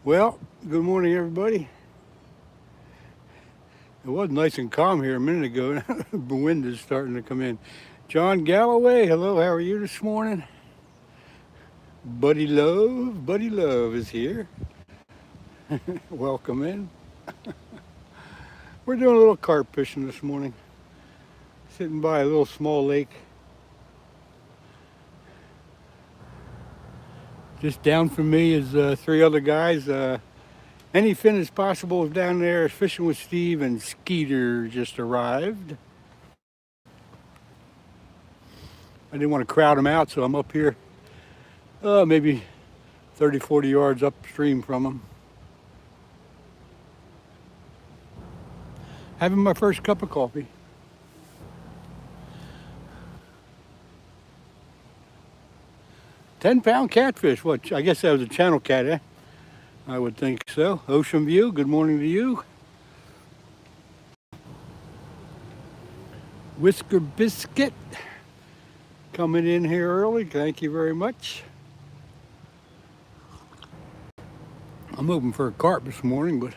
Well, good morning, everybody. It was nice and calm here a minute ago. The wind is starting to come in. John Galloway, hello, how are you this morning? Buddy Love is here. Welcome in. We're doing a little carp fishing this morning. Sitting by a little small lake. Just down from me is three other guys. Any fin as possible is down there. Fishing with Steve and Skeeter just arrived. I didn't want to crowd them out, so I'm up here maybe 30, 40 yards upstream from them. Having my first cup of coffee. £10 catfish. What? I guess that was a channel cat, eh? I would think so. Ocean View, good morning to you. Whisker Biscuit coming in here early. Thank you very much. I'm hoping for a carp this morning, but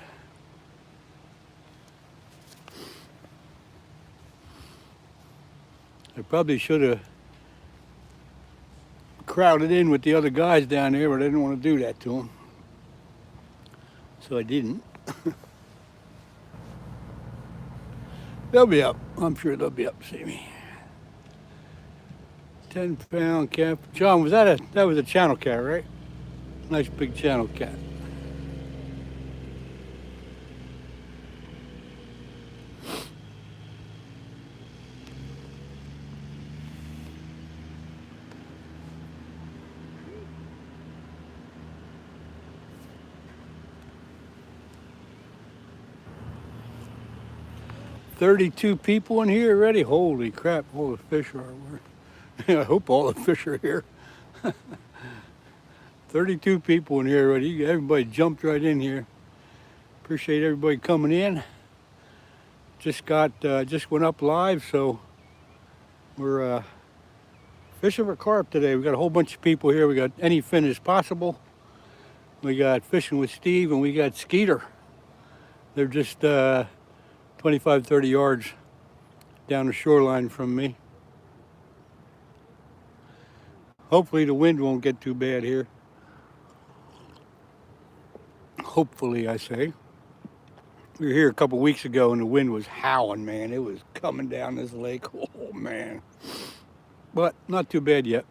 I probably should have crowded in with the other guys down there, but I didn't want to do that to them. So I didn't. They'll be up. I'm sure they'll be up to see me. 10-pound cat. John, that was a channel cat, right? Nice big channel cat. $32 people in here already. Holy crap! All the fish are. I hope all the fish are here. 32 people in here already. Everybody jumped right in here. Appreciate everybody coming in. Just went up live, so we're fishing for carp today. We got a whole bunch of people here. We got any fin as possible. We got Fishing with Steve, and we got Skeeter. They're just 25, 30 yards down the shoreline from me. Hopefully the wind won't get too bad here. Hopefully, I say. We were here a couple weeks ago and the wind was howling, man. It was coming down this lake. Oh, man. But not too bad yet.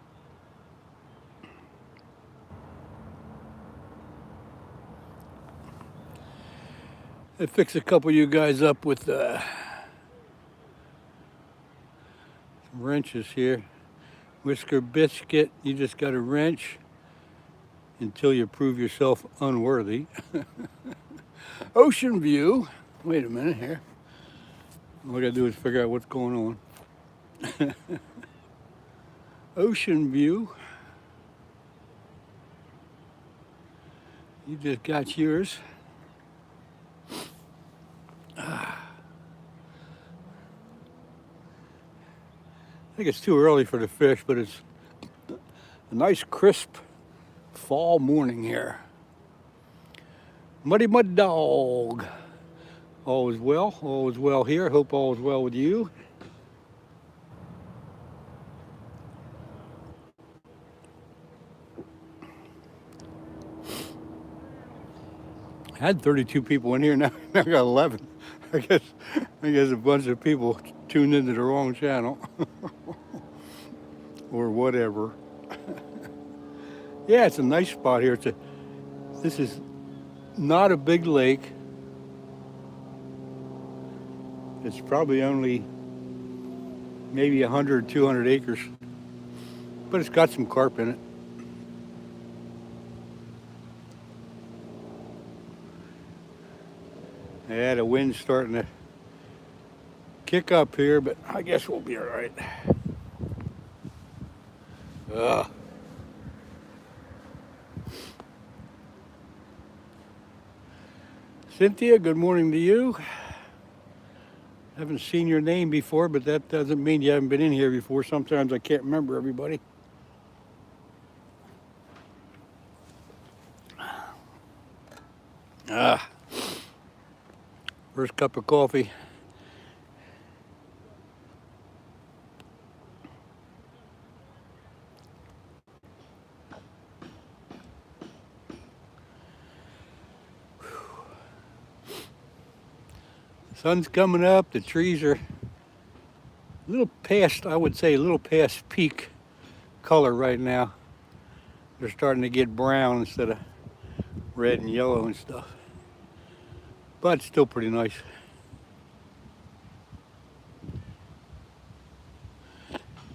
I fixed a couple of you guys up with some wrenches here. Whisker Biscuit, you just got a wrench until you prove yourself unworthy. Ocean View, wait a minute here. All I gotta do is figure out what's going on. Ocean View, you just got yours. I think it's too early for the fish, but it's a nice crisp fall morning here. Muddy Mud Dog. All is well here. Hope all is well with you. I had 32 people in here, now I got 11. I guess a bunch of people tuned into the wrong channel. Or whatever. Yeah, it's a nice spot here. This is not a big lake. It's probably only maybe 100, 200 acres. But it's got some carp in it. Yeah, the wind's starting to kick up here, but I guess we'll be all right. Cynthia, good morning to you. Haven't seen your name before, but that doesn't mean you haven't been in here before. Sometimes I can't remember everybody. Ah, first cup of coffee. The sun's coming up. The trees are a little past, I would say, a little past peak color right now. They're starting to get brown instead of red and yellow and stuff. But it's still pretty nice.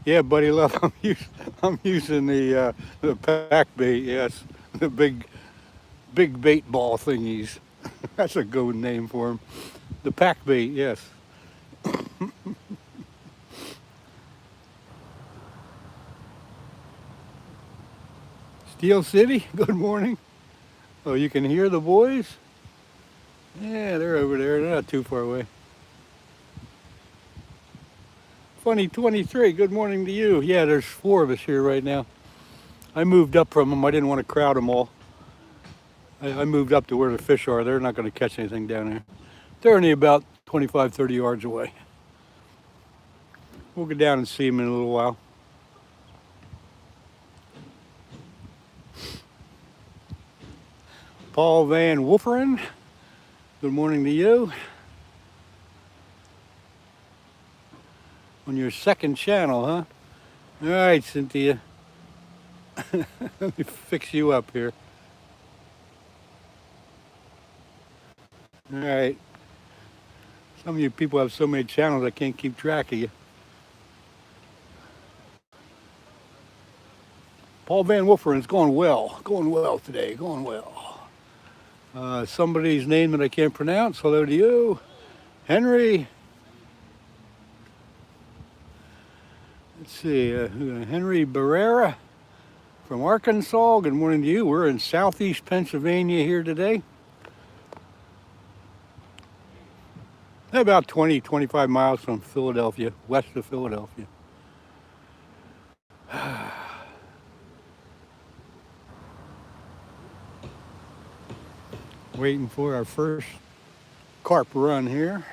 Yeah, buddy, love. I'm using the pack bait. Yes, the big bait ball thingies. That's a good name for them. The pack bait. Yes. Steel City. Good morning. Oh, you can hear the boys? Yeah, they're over there. They're not too far away. Funny 23. Good morning to you. Yeah, there's 4 of us here right now. I moved up from them. I didn't want to crowd them all. I moved up to where the fish are. They're not going to catch anything down there. They're only about 25, 30 yards away. We'll go down and see them in a little while. Paul Van Wooferen, good morning to you. On your second channel, huh? All right, Cynthia. Let me fix you up here. All right. Some of you people have so many channels I can't keep track of you. Paul Van Wooferen, it's going well today, going well. Somebody's name that I can't pronounce, hello to you. Henry. Let's see, Henry Barrera from Arkansas, good morning to you. We're in southeast Pennsylvania here today. About 20, 25 miles from Philadelphia, west of Philadelphia. Waiting for our first carp run here.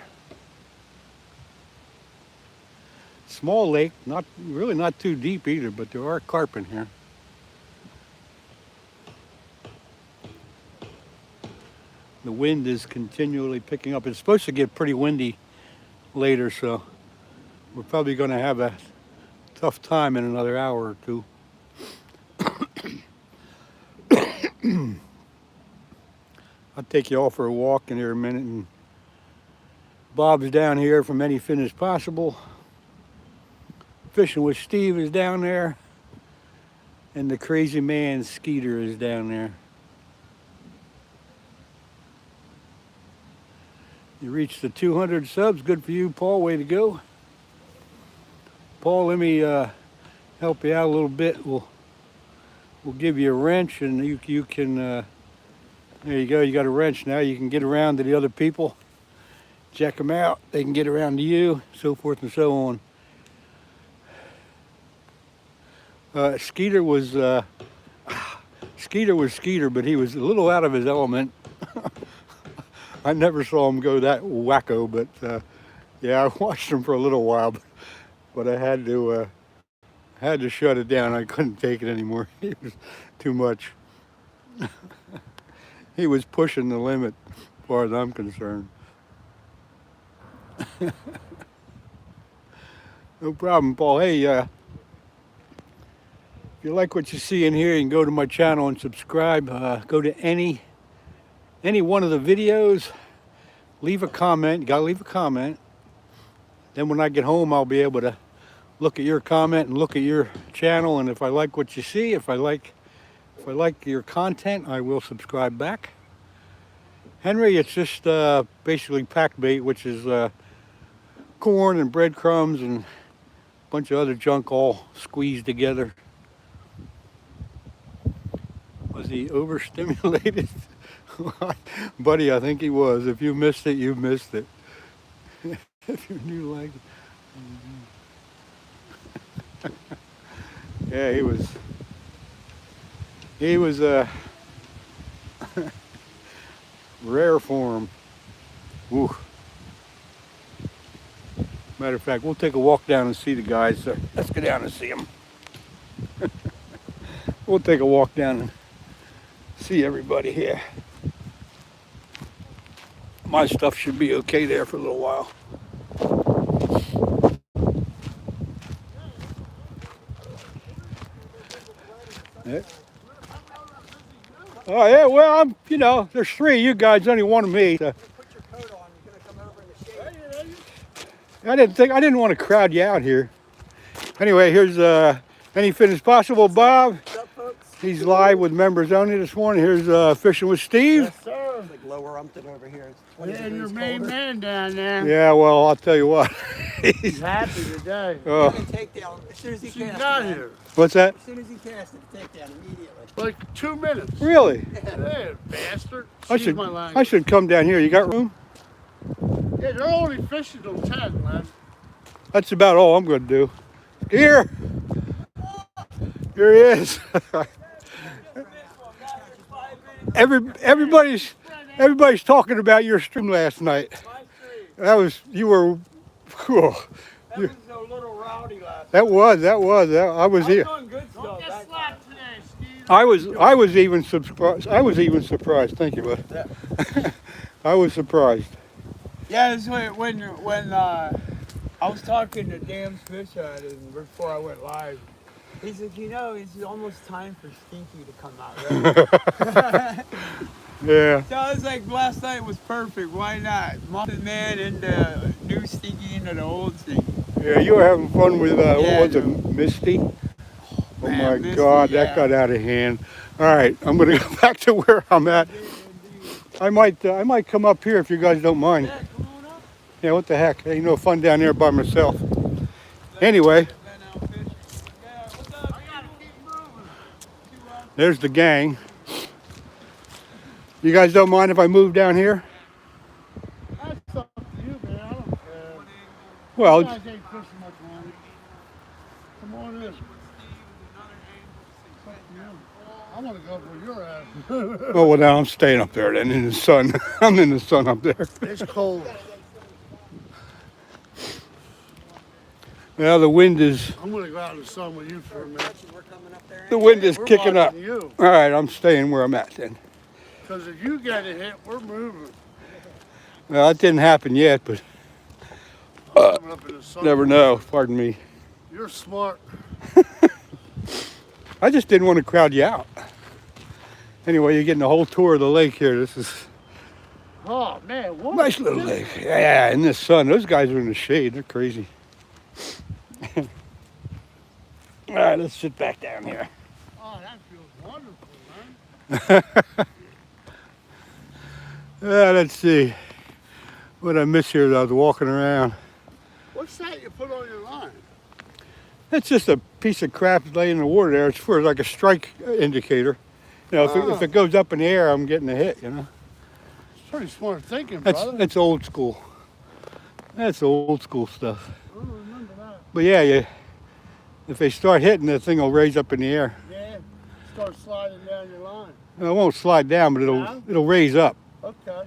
Small lake, really not too deep either, but there are carp in here. The wind is continually picking up. It's supposed to get pretty windy later, so we're probably going to have a tough time in another hour or two. I'll take you all for a walk in here a minute. And Bob's down here from Any Fin Is Possible. Fishing with Steve is down there. And the crazy man Skeeter is down there. You reached the 200 subs. Good for you, Paul. Way to go. Paul, let me help you out a little bit. We'll give you a wrench, and you can... there you go. You got a wrench now. You can get around to the other people. Check them out. They can get around to you, so forth and so on. Skeeter was Skeeter, but he was a little out of his element. I never saw him go that wacko, but yeah, I watched him for a little while, but I had to shut it down. I couldn't take it anymore. It was too much. He was pushing the limit, as far as I'm concerned. No problem, Paul. Hey, if you like what you see in here, you can go to my channel and subscribe. Go to any one of the videos, leave a comment. You gotta leave a comment. Then when I get home, I'll be able to look at your comment and look at your channel. And if I like what you see, if I like your content, I will subscribe back. Henry, it's just basically pack bait, which is corn and breadcrumbs and a bunch of other junk all squeezed together. Was he overstimulated? Buddy, I think he was. If you missed it, you missed it. If you're new like it. Yeah, rare form. Ooh. Matter of fact, we'll take a walk down and see the guys. Let's go down and see them. We'll take a walk down and see everybody here. My stuff should be okay there for a little while. Yeah. Oh yeah, well, you know, there's three of you guys, only one of me. So. Put your coat on. You're gonna come over in the shade. I didn't want to crowd you out here. Anyway, here's Any Fitness Possible, Bob. What's up, folks? He's live with members only this morning. Here's Fishing with Steve. Yes, sir. It's like lower Umpton over here. It's 20 And your degrees main colder. man down there. Yeah, well, I'll tell you what. He's happy today. Oh, He's gonna take down as soon as he She casts. got man. here. what's that? As soon as he casts it, take down immediately. Like 2 minutes. Really? Yeah, bastard. I Excuse my I language. should come down here. You got room? Yeah, they're only fishing till 10, man. That's about all I'm going to do. Here he is. Everybody's talking about your stream last night. You were cool. That was a little rowdy last That was. I was here. Doing good stuff. Get slapped today, Steve. I was even surprised. Thank you, bud. I was surprised. Yeah, it's when I was talking to Dan's Fish Hut and before I went live. He said, you know, it's almost time for Stinky to come out, right? Yeah. So I was like, last night was perfect. Why not? Muffin Man into new Stinky into the old Stinky. Yeah, you were having fun with Yeah, what was it, Misty? Oh man, my Misty, God, yeah. that got out of hand. All right, I'm gonna go back to where I'm at. I might come up here if you guys don't mind. Yeah, come on up. Yeah, what the heck? Ain't no fun down there by myself. Anyway, Been out fishing. Yeah, what's up? I gotta keep moving. there's the gang. You guys don't mind if I move down here? That's up to you, man. I don't care. Well, You guys ain't fishing much longer. Come on in. I want to go where you're at. oh well, now I'm staying up there then in the sun. I'm in the sun up there. It's cold. Well, the wind is I'm going to go out in the sun with you for a minute. We're coming up there. the wind is We're kicking up. watching you. All right, I'm staying where I'm at then. Because if you get a hit, we're moving. Well, that didn't happen yet, but I'm coming up in the sun. never know. Pardon me. You're smart. I just didn't want to crowd you out. Anyway, you're getting a whole tour of the lake here. This is Oh, man. What? a nice little lake. Yeah, in the sun. Those guys are in the shade. They're crazy. All right, let's sit back down here. Oh, that feels wonderful, man. Let's see. What I miss here is I was walking around. What's that you put on your line? It's just a piece of crap laying in the water there. It's for like a strike indicator. You know, if it goes up in the air, I'm getting a hit, you know. It's pretty smart thinking, That's brother. old school. That's old school stuff. I don't remember that. But yeah, if they start hitting, the thing will raise up in the air. Yeah. Start sliding down your line. It won't slide down, but No? it'll raise up. Okay.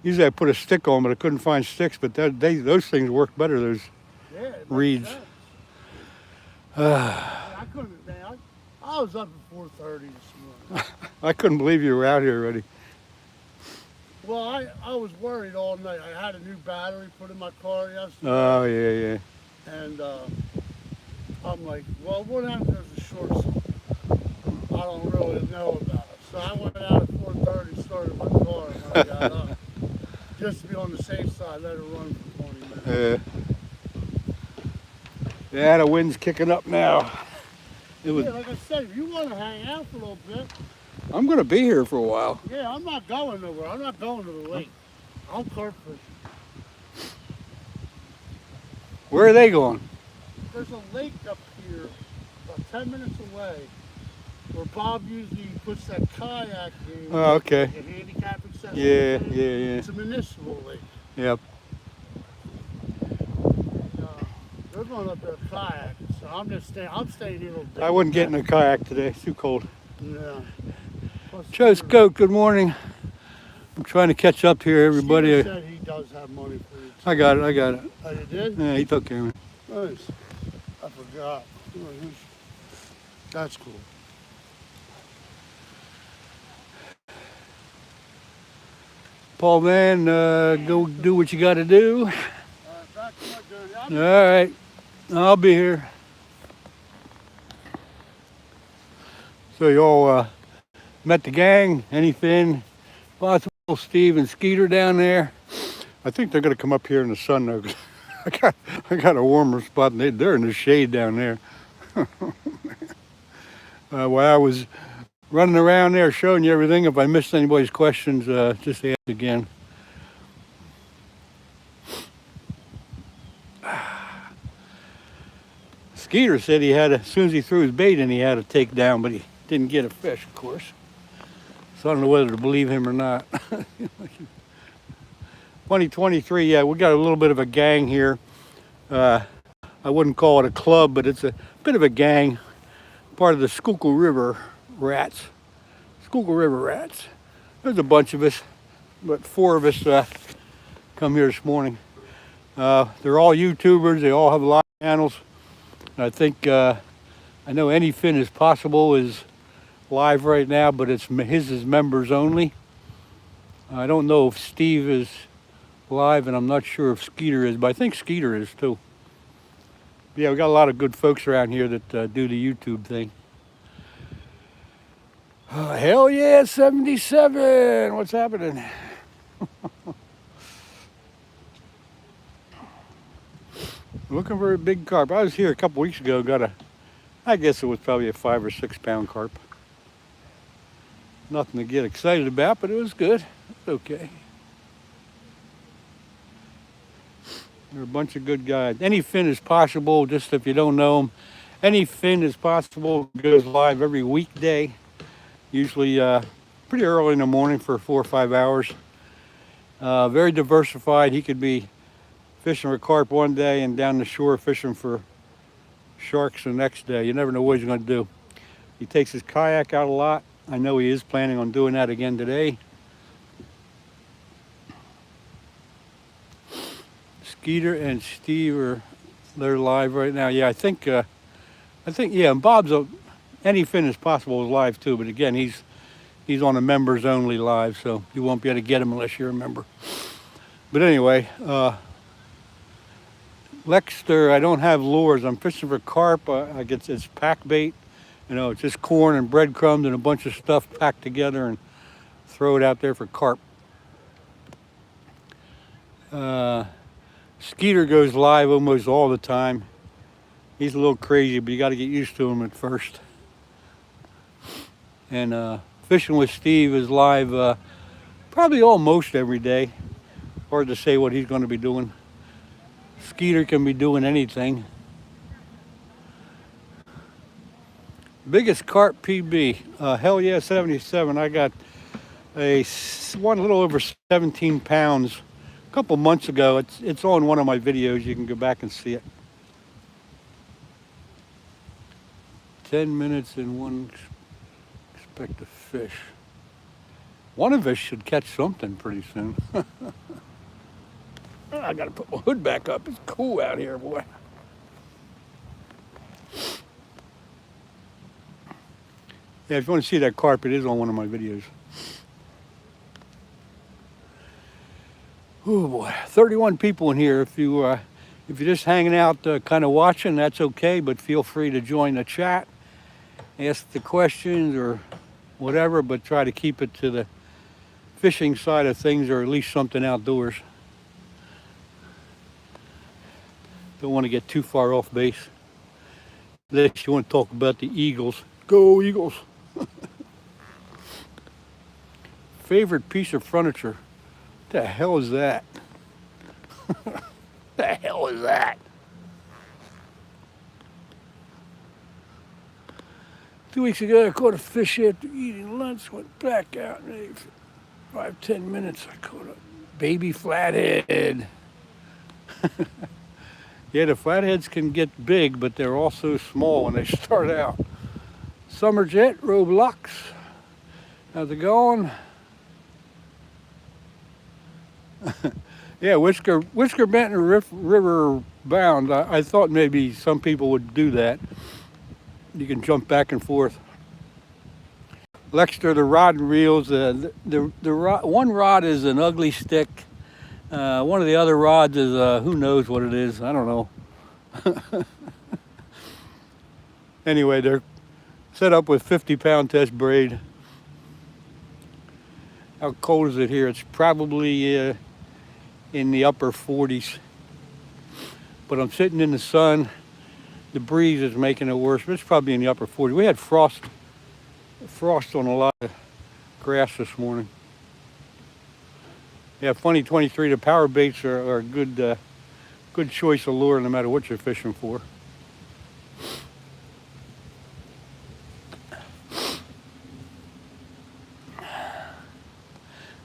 Usually I put a stick on, but I couldn't find sticks. But those things work better. Those Yeah. it makes reeds. sense. I couldn't, man. I was up at 4:30 this morning. I couldn't believe you were out here already. Well, I was worried all night. I had a new battery put in my car yesterday. Oh yeah. And I'm like, well, what happens if there's a short circuit? I don't really know about it. So I went out at 4:30, started my car, and when I got up, just to be on the safe side, let it run for 20 minutes. Yeah, the wind's kicking up now. It was. Yeah, like I said, if you want to hang out for a little bit, I'm gonna be here for a while. yeah, I'm not going nowhere. I'm not going to the lake. I'm carp fishing. Where are they going? There's a lake up here, about 10 minutes away, where Bob usually puts that kayak in. Oh, okay. Like a handicap accessible. Yeah. It's a municipal lake. Yep. They're going up there kayaking, so I'm staying here a little bit. I wouldn't get in a kayak today. It's too cold. Yeah. Plus, Joe Scope, good morning. I'm trying to catch up here, everybody. Skeeter said he does have money for you. I got it. Oh, you did? Yeah, he took care of me. Nice. I forgot. That's cool. Paul Van, go do what you got to do. Back to my duty. All right, I'll be here. So you all met the gang, anything possible? Steve and Skeeter down there. I think they're gonna come up here in the sun though. I got a warmer spot, and they're in the shade down there. While I was running around there showing you everything, if I missed anybody's questions, just ask again. Skeeter said he had, as soon as he threw his bait in, he had to take down, but he didn't get a fish, of course. So I don't know whether to believe him or not. 2023, yeah, we got a little bit of a gang here. I wouldn't call it a club, but it's a bit of a gang, part of the Schuylkill River Rats. Schuylkill River Rats. There's a bunch of us, but 4 of us come here this morning. They're all YouTubers. They all have live channels. I think, I know Anything is Possible is live right now, but his is members only. I don't know if Steve is live, and I'm not sure if Skeeter is, but I think Skeeter is too. Yeah, we got a lot of good folks around here that do the YouTube thing. Oh, hell yeah, 77. What's happening? Looking for a big carp. I was here a couple weeks ago, I guess it was probably a 5 or 6 pound carp. Nothing to get excited about, but it was good. It's okay. They're a bunch of good guys. Anything is Possible, just if you don't know them. Anything is Possible goes live every weekday, usually pretty early in the morning for 4 or 5 hours. Very diversified. He could be fishing for carp one day and down the shore fishing for sharks the next day. You never know what he's going to do. He takes his kayak out a lot. I know he is planning on doing that again today. Skeeter and Steve they're live right now. Yeah, I think yeah, and Bob's Anything is Possible is live too, but again, he's on a members only live, so you won't be able to get him unless you're a member. But anyway, Lexter, I don't have lures. I'm fishing for carp. I guess it's pack bait. You know, it's just corn and breadcrumbs and a bunch of stuff packed together and throw it out there for carp. Skeeter goes live almost all the time. He's a little crazy, but you got to get used to him at first. And Fishing with Steve is live probably almost every day. Hard to say what he's going to be doing. Skeeter can be doing anything. Biggest carp PB, hell yeah, 77. I got one a little over 17 pounds a couple months ago. It's on one of my videos. You can go back and see it. 10 minutes and one expect to fish. One of us should catch something pretty soon. I gotta put my hood back up. It's cool out here, boy. Yeah, if you want to see that carp, it is on one of my videos. Oh boy, 31 people in here. If you're just hanging out, kind of watching, that's okay. But feel free to join the chat, ask the questions or whatever. But try to keep it to the fishing side of things, or at least something outdoors. Don't want to get too far off base. Unless you want to talk about the Eagles. Go Eagles! Favorite piece of furniture? What the hell is that? The hell is that? 2 weeks ago, I caught a fish after eating lunch. Went back out and 5-10 minutes. I caught a baby flathead. Yeah, the flatheads can get big, but they're also small when they start out. Summerjet, Roblox. How's it going? Yeah, Whisker Benton River bound. I thought maybe some people would do that. You can jump back and forth. Lexter, the rod and reels. One rod is an ugly stick. One of the other rods is who knows what it is. I don't know. Anyway, they're set up with 50-pound test braid. How cold is it here? It's probably in the upper 40s. But I'm sitting in the sun. The breeze is making it worse, but it's probably in the upper 40s. We had frost on a lot of grass this morning. Yeah, funny 23. The power baits are a good choice of lure no matter what you're fishing for.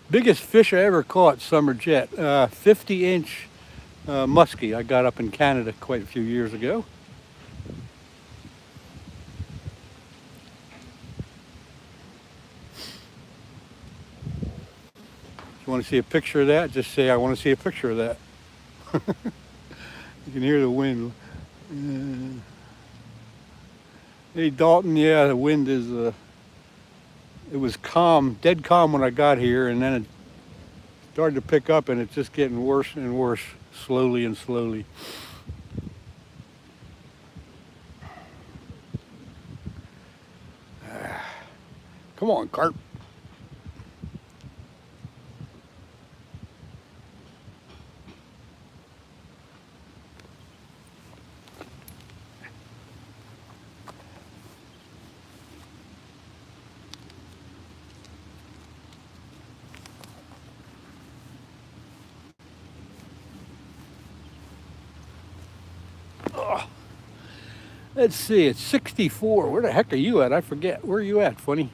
Biggest fish I ever caught, summer jet, 50-inch muskie I got up in Canada quite a few years ago. If you want to see a picture of that, just say, I want to see a picture of that. You can hear the wind. Hey, Dalton, yeah, the wind is, it was calm, dead calm when I got here, and then it started to pick up, and it's just getting worse and worse, slowly and slowly. Come on, carp. Let's see, it's 64. Where the heck are you at? I forget. Where are you at, funny?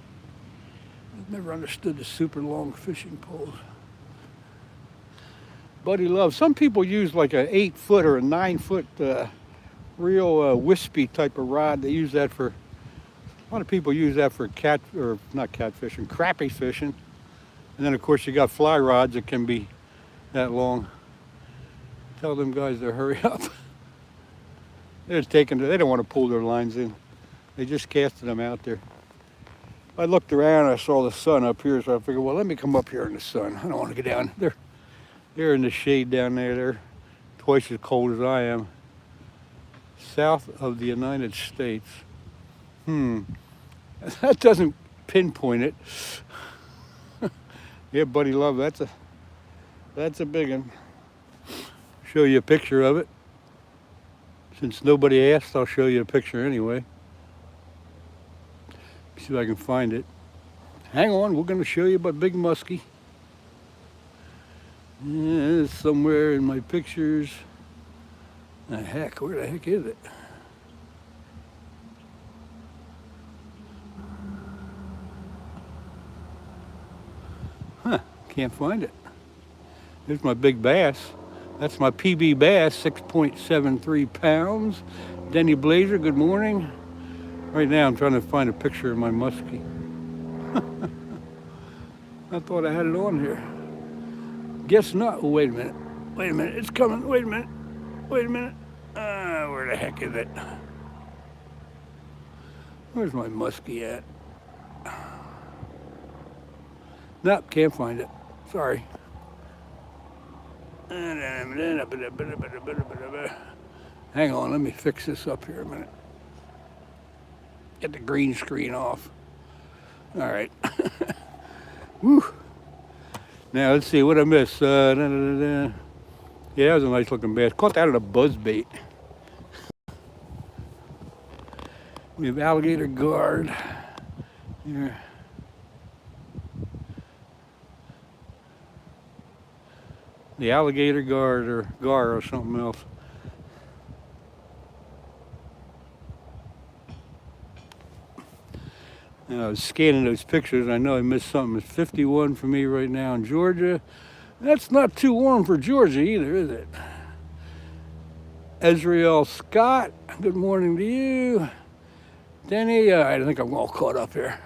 I've never understood the super long fishing poles. Buddy Love. Some people use like a 8-foot or a 9-foot real wispy type of rod. They use that for, a lot of people use that for not catfishing, crappie fishing. And then of course you got fly rods that can be that long. Tell them guys to hurry up. They're just they don't want to pull their lines in. They just casted them out there. I looked around, I saw the sun up here, so I figured, well, let me come up here in the sun. I don't want to get down. They're in the shade down there. They're twice as cold as I am. South of the United States. That doesn't pinpoint it. Yeah, Buddy Love, that's a big one. Show you a picture of it. Since nobody asked, I'll show you a picture anyway. See if I can find it. Hang on, we're going to show you about Big Muskie. Yeah, it's somewhere in my pictures. Where the heck is it? Huh, can't find it. There's my big bass. That's my PB bass, 6.73 pounds. Denny Blazer, good morning. Right now I'm trying to find a picture of my muskie. I thought I had it on here. Guess not. Oh, wait a minute. It's coming. Wait a minute. Where the heck is it? Where's my muskie at? Nope, can't find it. Sorry. Hang on, let me fix this up here a minute. Get the green screen off. All right. Woo. Now let's see what I missed. Yeah, that was a nice looking bass. Caught that at a buzz bait. We have alligator guard here. The alligator guard or gar or something else. And I was scanning those pictures. I know I missed something. It's 51 for me right now in Georgia. That's not too warm for Georgia either, is it? Ezreal Scott, good morning to you. Denny, I think I'm all caught up here.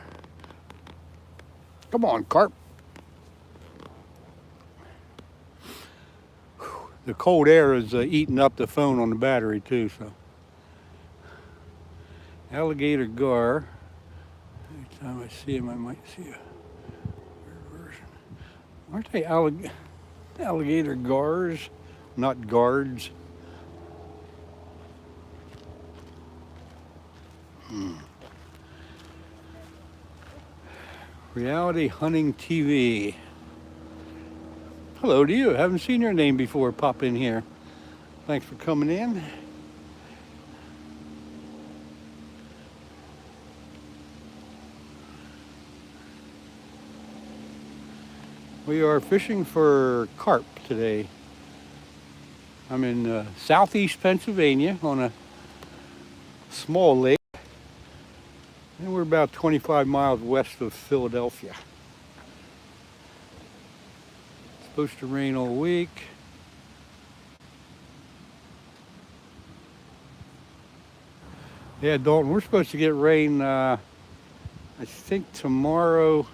Come on, carp. The cold air is eating up the phone on the battery too, so. Alligator gar. Every time I see him, I might see a rare version. Aren't they alligator gars, not guards? Reality Hunting TV. Hello to you. Haven't seen your name before. Pop in here. Thanks for coming in. We are fishing for carp today. I'm in southeast Pennsylvania on a small lake. And we're about 25 miles west of Philadelphia. It's supposed to rain all week. Yeah, Dalton, we're supposed to get rain, I think tomorrow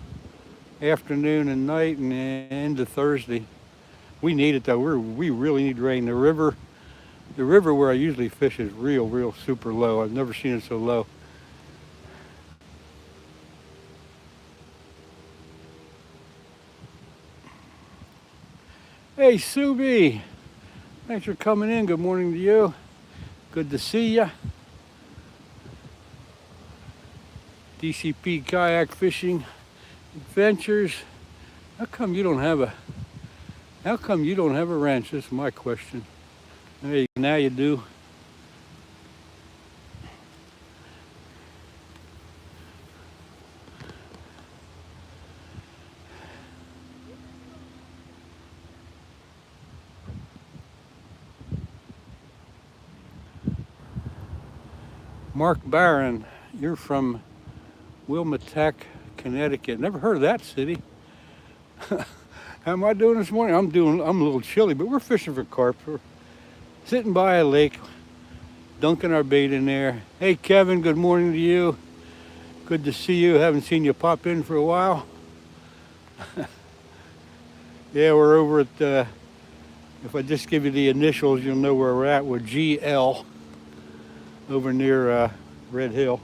afternoon and night and into Thursday. We need it though. We really need rain. The river where I usually fish is real super low. I've never seen it so low. Hey, Subi, thanks for coming in. Good morning to you. Good to see you. DCP Kayak Fishing Adventures. How come you don't have a wrench? That's my question. Hey, now you do. Mark Barron, you're from Wilmotech, Connecticut. Never heard of that city. How am I doing this morning? I'm a little chilly, but we're fishing for carp. We're sitting by a lake, dunking our bait in there. Hey Kevin, good morning to you. Good to see you. Haven't seen you pop in for a while. Yeah, we're over at, if I just give you the initials, you'll know where we're at. We're GL over near Red Hill.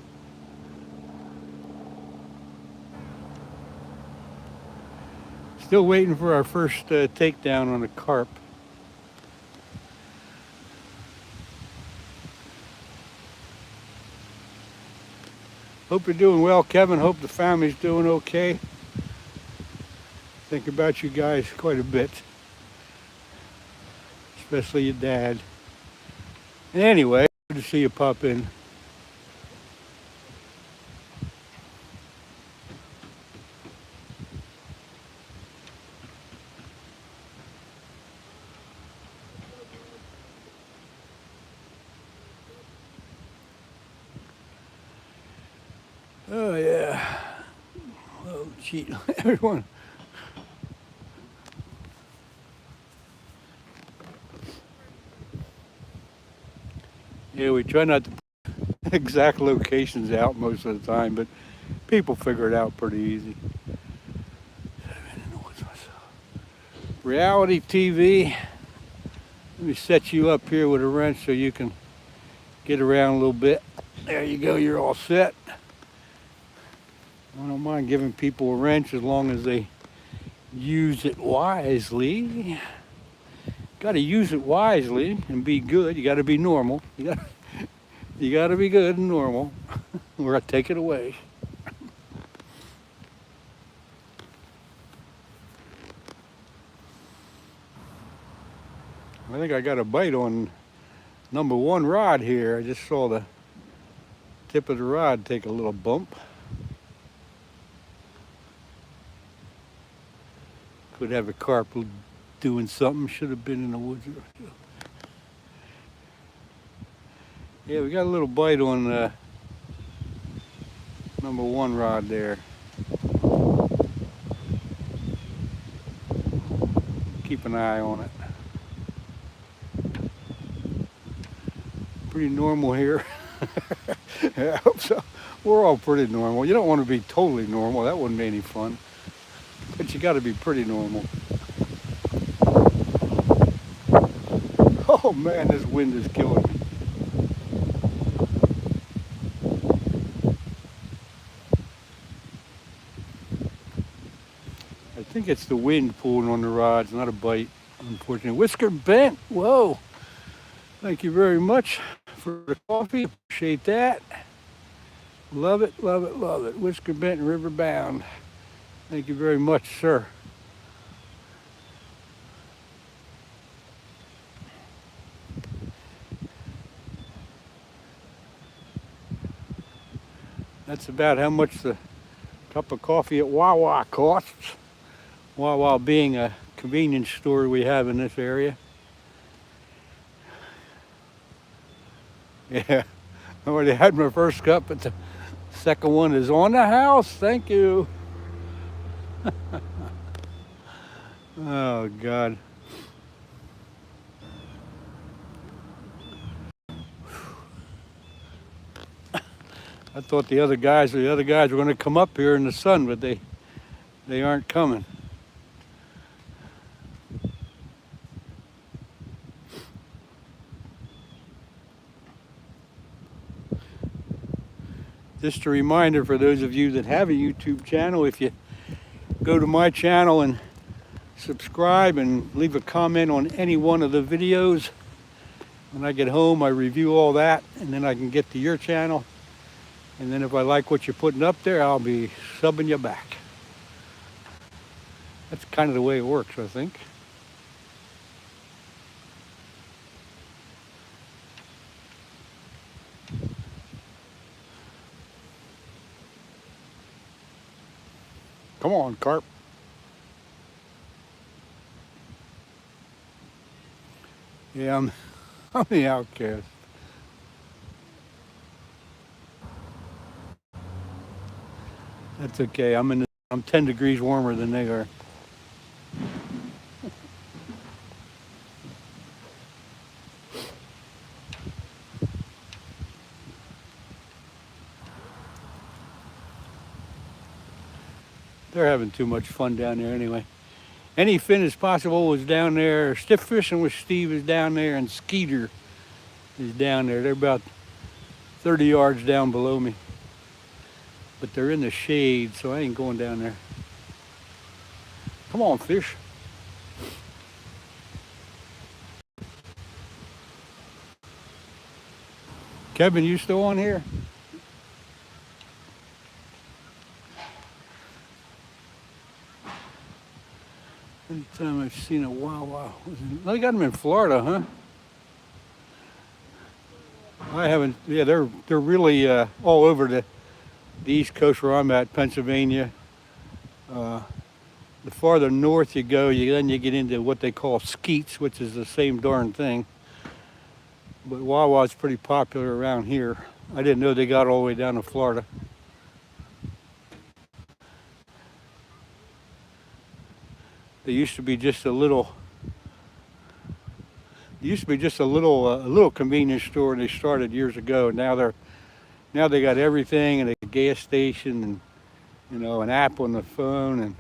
Still waiting for our first takedown on a carp. Hope you're doing well, Kevin. Hope the family's doing okay. Think about you guys quite a bit, especially your dad. Anyway, good to see you pop in. Oh yeah. Oh cheat, everyone. Yeah, we try not to put exact locations out most of the time, but people figure it out pretty easy. Reality TV. Let me set you up here with a wrench so you can get around a little bit. There you go, you're all set. I don't mind giving people a wrench as long as they use it wisely. Got to use it wisely and be good. You got to be normal. You got to be good and normal, or I take it away. I think I got a bite on number 1 rod here. I just saw the tip of the rod take a little bump. Could have a carp doing something. Should have been in the woods. Yeah, we got a little bite on number 1 rod there. Keep an eye on it. Pretty normal here. Yeah, I hope so. We're all pretty normal. You don't want to be totally normal. That wouldn't be any fun. but you got to be pretty normal. Oh man, this wind is killing me. I think it's the wind pulling on the rods, not a bite, unfortunately. Whisker bent, whoa. Thank you very much for the coffee, appreciate that. Love it, love it, love it. Whisker bent and river bound. Thank you very much, sir. That's about how much the cup of coffee at Wawa costs. Wawa being a convenience store we have in this area. Yeah, I already had my first cup, but the second one is on the house. Thank you. Oh, God. I thought the other guys were going to come up here in the sun, but they aren't coming. Just a reminder for those of you that have a YouTube channel, if you go to my channel and subscribe and leave a comment on any one of the videos, when I get home I review all that, and then I can get to your channel, and then if I like what you're putting up there, I'll be subbing you back. That's kind of the way it works, I think. Come on, carp. Yeah, I'm the outcast. That's okay. I'm 10 degrees warmer than they are. They're having too much fun down there anyway. Any fin as possible was down there. Stiff fishing with Steve is down there, and Skeeter is down there. They're about 30 yards down below me. But they're in the shade, so I ain't going down there. Come on, fish. Kevin, you still on here? Any time I've seen a Wawa, they got them in Florida, huh? I haven't. Yeah, they're really all over the East Coast where I'm at, Pennsylvania. The farther north you go, then you get into what they call skeets, which is the same darn thing. But Wawa's pretty popular around here. I didn't know they got all the way down to Florida. They used to be just a little. A little convenience store. They started years ago. Now they got everything, and a gas station, and an app on the phone, and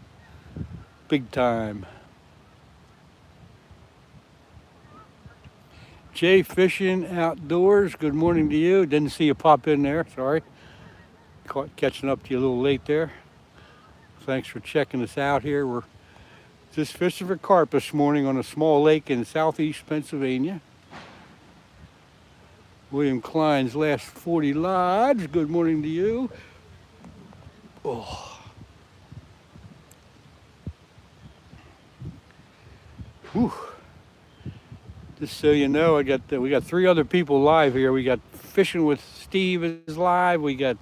big time. Jay Fishing Outdoors. Good morning to you. Didn't see you pop in there. Sorry. Catching up to you a little late there. Thanks for checking us out here. We're just fishing for carp this morning on a small lake in southeast Pennsylvania. William Klein's last 40 lodge. Good morning to you. Oh. Whew. Just so you know, we got 3 other people live here. We got Fishing with Steve is live. We got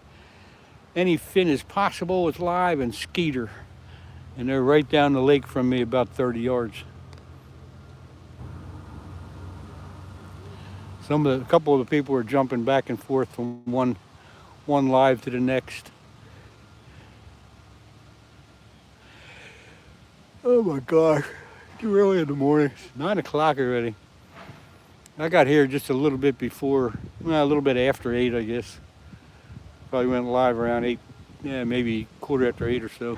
Any Fin as Possible is live, and Skeeter. And they're right down the lake from me, about 30 yards. A couple of the people are jumping back and forth from one live to the next. Oh my gosh, too early in the morning. It's 9 o'clock already. I got here just a little bit before, a little bit after 8, I guess. Probably went live around 8, yeah, maybe quarter after 8 or so.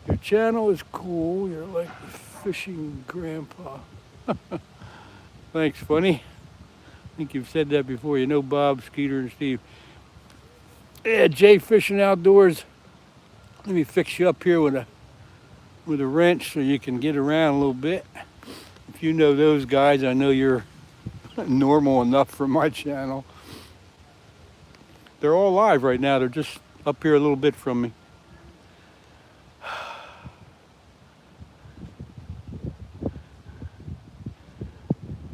Your channel is cool. You're like the fishing grandpa. Thanks, funny. I think you've said that before. You know Bob, Skeeter, and Steve. Yeah, Jay Fishing Outdoors. Let me fix you up here with a wrench so you can get around a little bit. If you know those guys, I know you're normal enough for my channel. They're all live right now. They're just up here a little bit from me.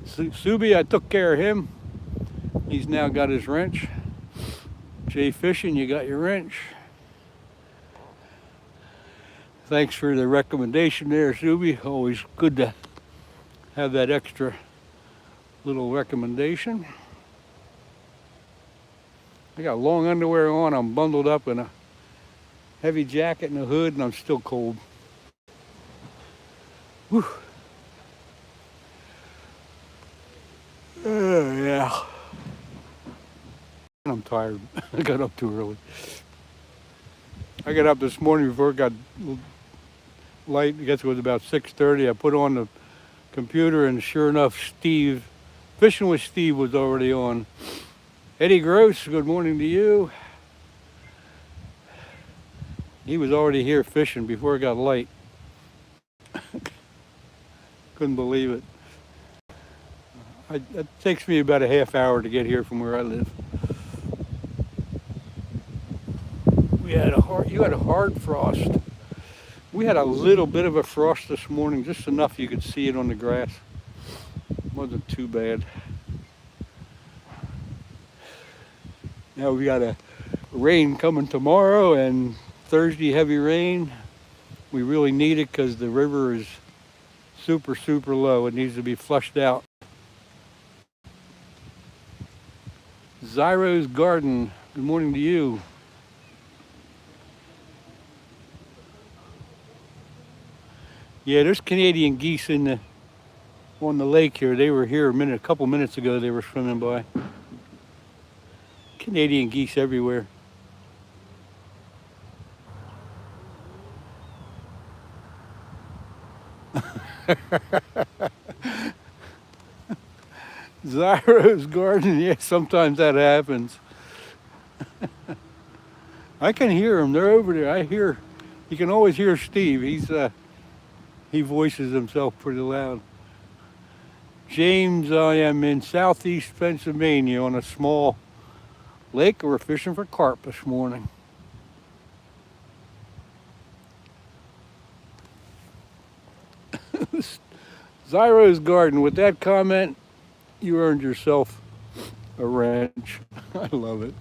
Subi, I took care of him. He's now got his wrench. Jay Fishing, you got your wrench. Thanks for the recommendation there, Subi. Always good to have that extra little recommendation. I got long underwear on. I'm bundled up in a heavy jacket and a hood, and I'm still cold. Whew. Yeah. I'm tired. I got up too early. I got up this morning before it got light. I guess it was about 6:30. I put on the computer, and sure enough, Fishing with Steve was already on. Eddie Gross, good morning to you. He was already here fishing before it got light. Couldn't believe it. It takes me about a half hour to get here from where I live. You had a hard frost. We had a little bit of a frost this morning, just enough you could see it on the grass. Wasn't too bad. Now we got a rain coming tomorrow and Thursday heavy rain. We really need it because the river is super, super low. It needs to be flushed out. Zyro's Garden, good morning to you. Yeah, there's Canadian geese on the lake here. They were here a couple minutes ago. They were swimming by. Canadian geese everywhere. Zyro's Garden, yeah, sometimes that happens. I can hear them. They're over there. You can always hear Steve. He voices himself pretty loud. James, I am in southeast Pennsylvania on a small lake. We're fishing for carp this morning. Zyro's Garden, with that comment, you earned yourself a wrench. I love it.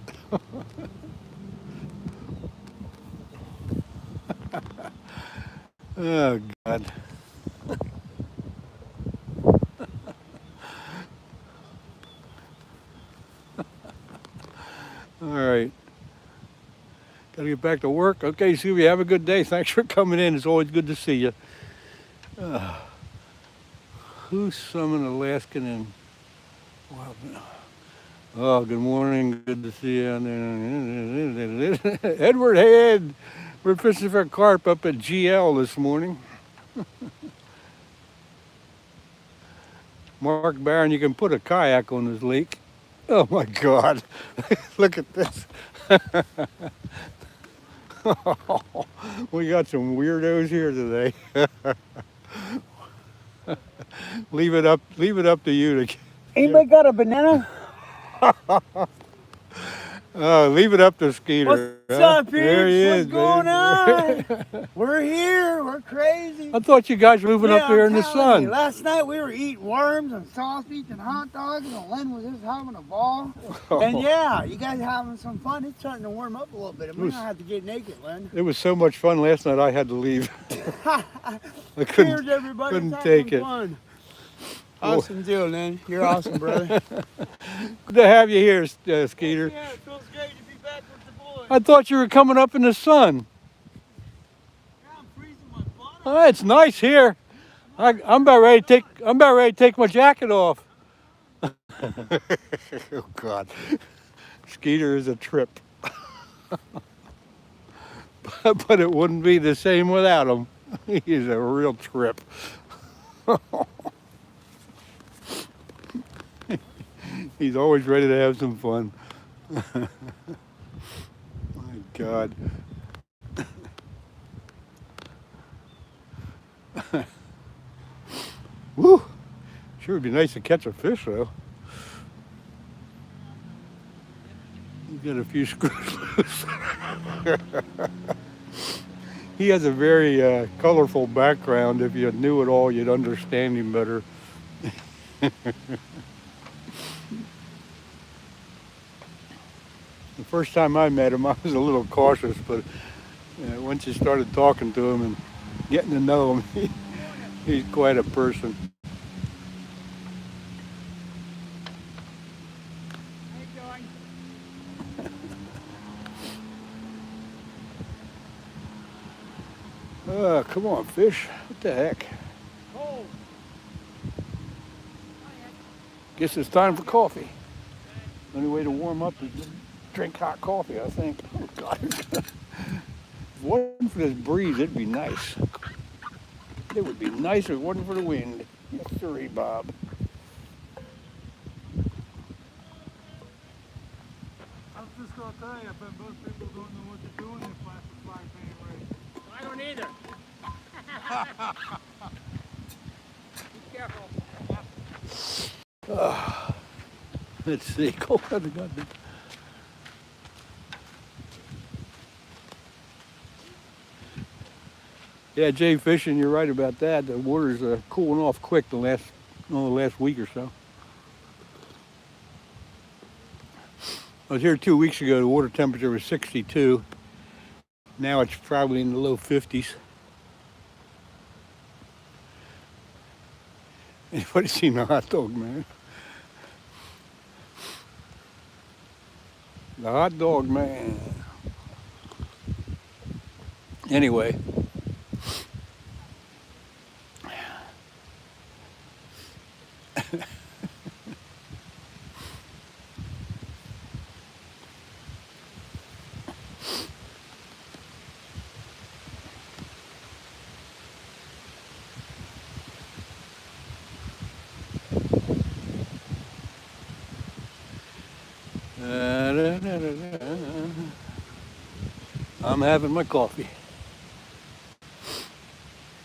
Oh, God. All right. Got to get back to work. Okay, Subi, have a good day. Thanks for coming in. It's always good to see you. Who's summoned Alaskan and... Wow. Oh, good morning. Good to see you. Edward Head. We're fishing for carp up at GL this morning. Mark Barron, you can put a kayak on this lake. Oh my God. Look at this. We got some weirdos here today. Leave it up to you to... Anybody got a banana? Leave it up to Skeeter. What's up, peeps? There he is, What's going baby. on? We're here. We're crazy. I thought you guys were moving up there in the sun. You, last night we were eating worms and sausage and hot dogs, and Len was just having a ball. And yeah, you guys having some fun. It's starting to warm up a little bit. I'm gonna have to get naked, Len. It was so much fun last night. I had to leave. I Cheers, everybody. couldn't take it. Fun. Awesome deal, Len. You're awesome, brother. Good to have you here, Skeeter. Yeah, it feels great to be back with the boys. I thought you were coming up in the sun. Yeah, I'm freezing my butt off. Oh, it's nice here. I'm about ready to take my jacket off. Oh God, Skeeter is a trip. but it wouldn't be the same without him. He's a real trip. He's always ready to have some fun. My God. Woo! Sure would be nice to catch a fish though. You get a few screws loose. He has a very colorful background. If you knew it all, you'd understand him better. The first time I met him, I was a little cautious, but once you started talking to him and getting to know him, he's quite a person. Come on, fish. What the heck? Cold. Guess it's time for coffee. Only way to warm up is to drink hot coffee, I think. Oh, God. If it wasn't for this breeze, it'd be nice. It would be nice if it wasn't for the wind. Yes, sirree, Bob. I'm just gonna tell you, I bet most people don't know what to do in their plastic frying pan race. I don't either. Be careful. Let's see. Go ahead. Yeah, Jay Fishing, you're right about that. The water's cooling off quick the last week or so. I was here 2 weeks ago. The water temperature was 62. Now it's probably in the low 50s. Anybody seen the hot dog man? The hot dog man. Anyway. I'm having my coffee.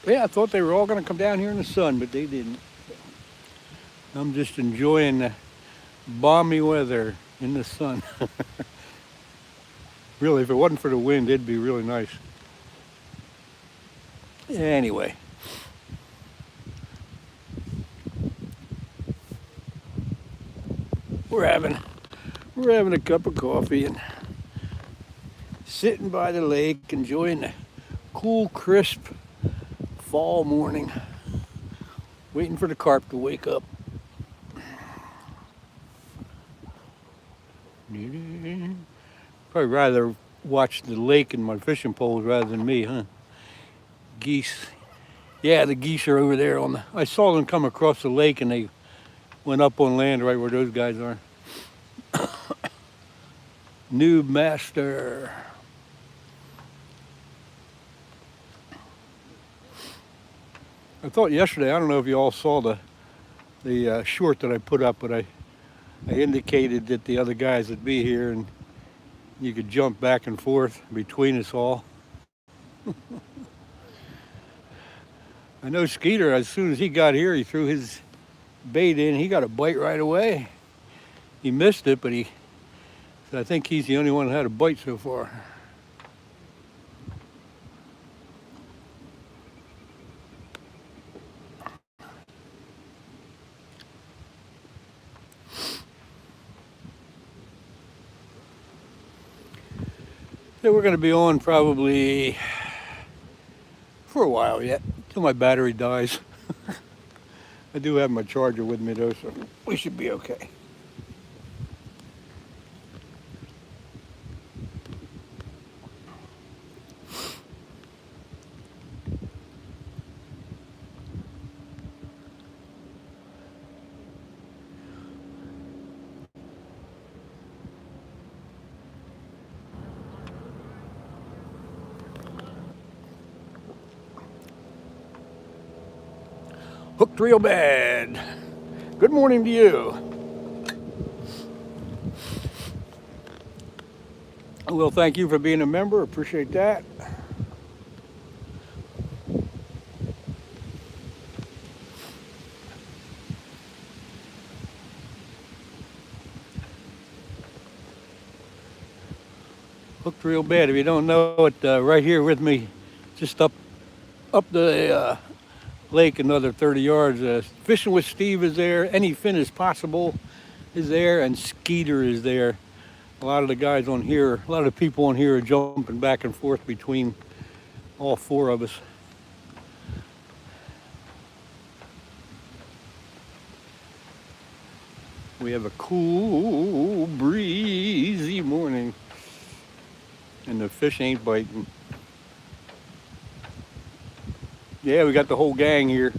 Yeah, I thought they were all going to come down here in the sun, but they didn't. I'm just enjoying the balmy weather in the sun. Really, if it wasn't for the wind, it'd be really nice. Anyway. We're having a cup of coffee and sitting by the lake, enjoying the cool, crisp fall morning, waiting for the carp to wake up. Probably rather watch the lake and my fishing poles rather than me, huh? Geese. Yeah, the geese are over there on the... I saw them come across the lake and they went up on land right where those guys are. Noob master. I thought yesterday, I don't know if you all saw the short that I put up, but I indicated that the other guys would be here and you could jump back and forth between us all. I know Skeeter, as soon as he got here, he threw his bait in. He got a bite right away. He missed it, but I think he's the only one that had a bite so far. So we're going to be on probably for a while yet, till my battery dies. I do have my charger with me though, so we should be okay. Hooked real bad. Good morning to you. Well, thank you for being a member. Appreciate that. Hooked real bad. If you don't know it, right here with me, just up the lake another 30 yards. Fishing with Steve is there. Any fin is possible is there, and Skeeter is there. A lot of the guys on here, a lot of the people on here are jumping back and forth between all four of us. We have a cool, breezy morning, and the fish ain't biting. Yeah, we got the whole gang here.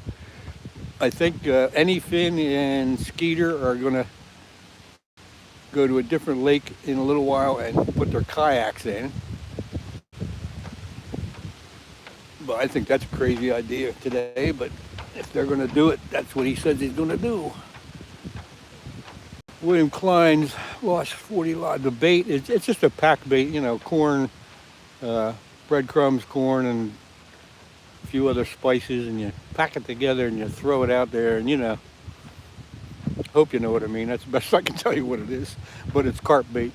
I think Any Fin and Skeeter are gonna go to a different lake in a little while and put their kayaks in. But I think that's a crazy idea today, but if they're gonna do it, that's what he says he's gonna do. William Klein's lost 40 lot. The bait, it's just a pack bait, you know, corn, breadcrumbs, corn, and a few other spices, and you pack it together and you throw it out there, and you know, hope you know what I mean. That's the best I can tell you what it is, but it's carp bait.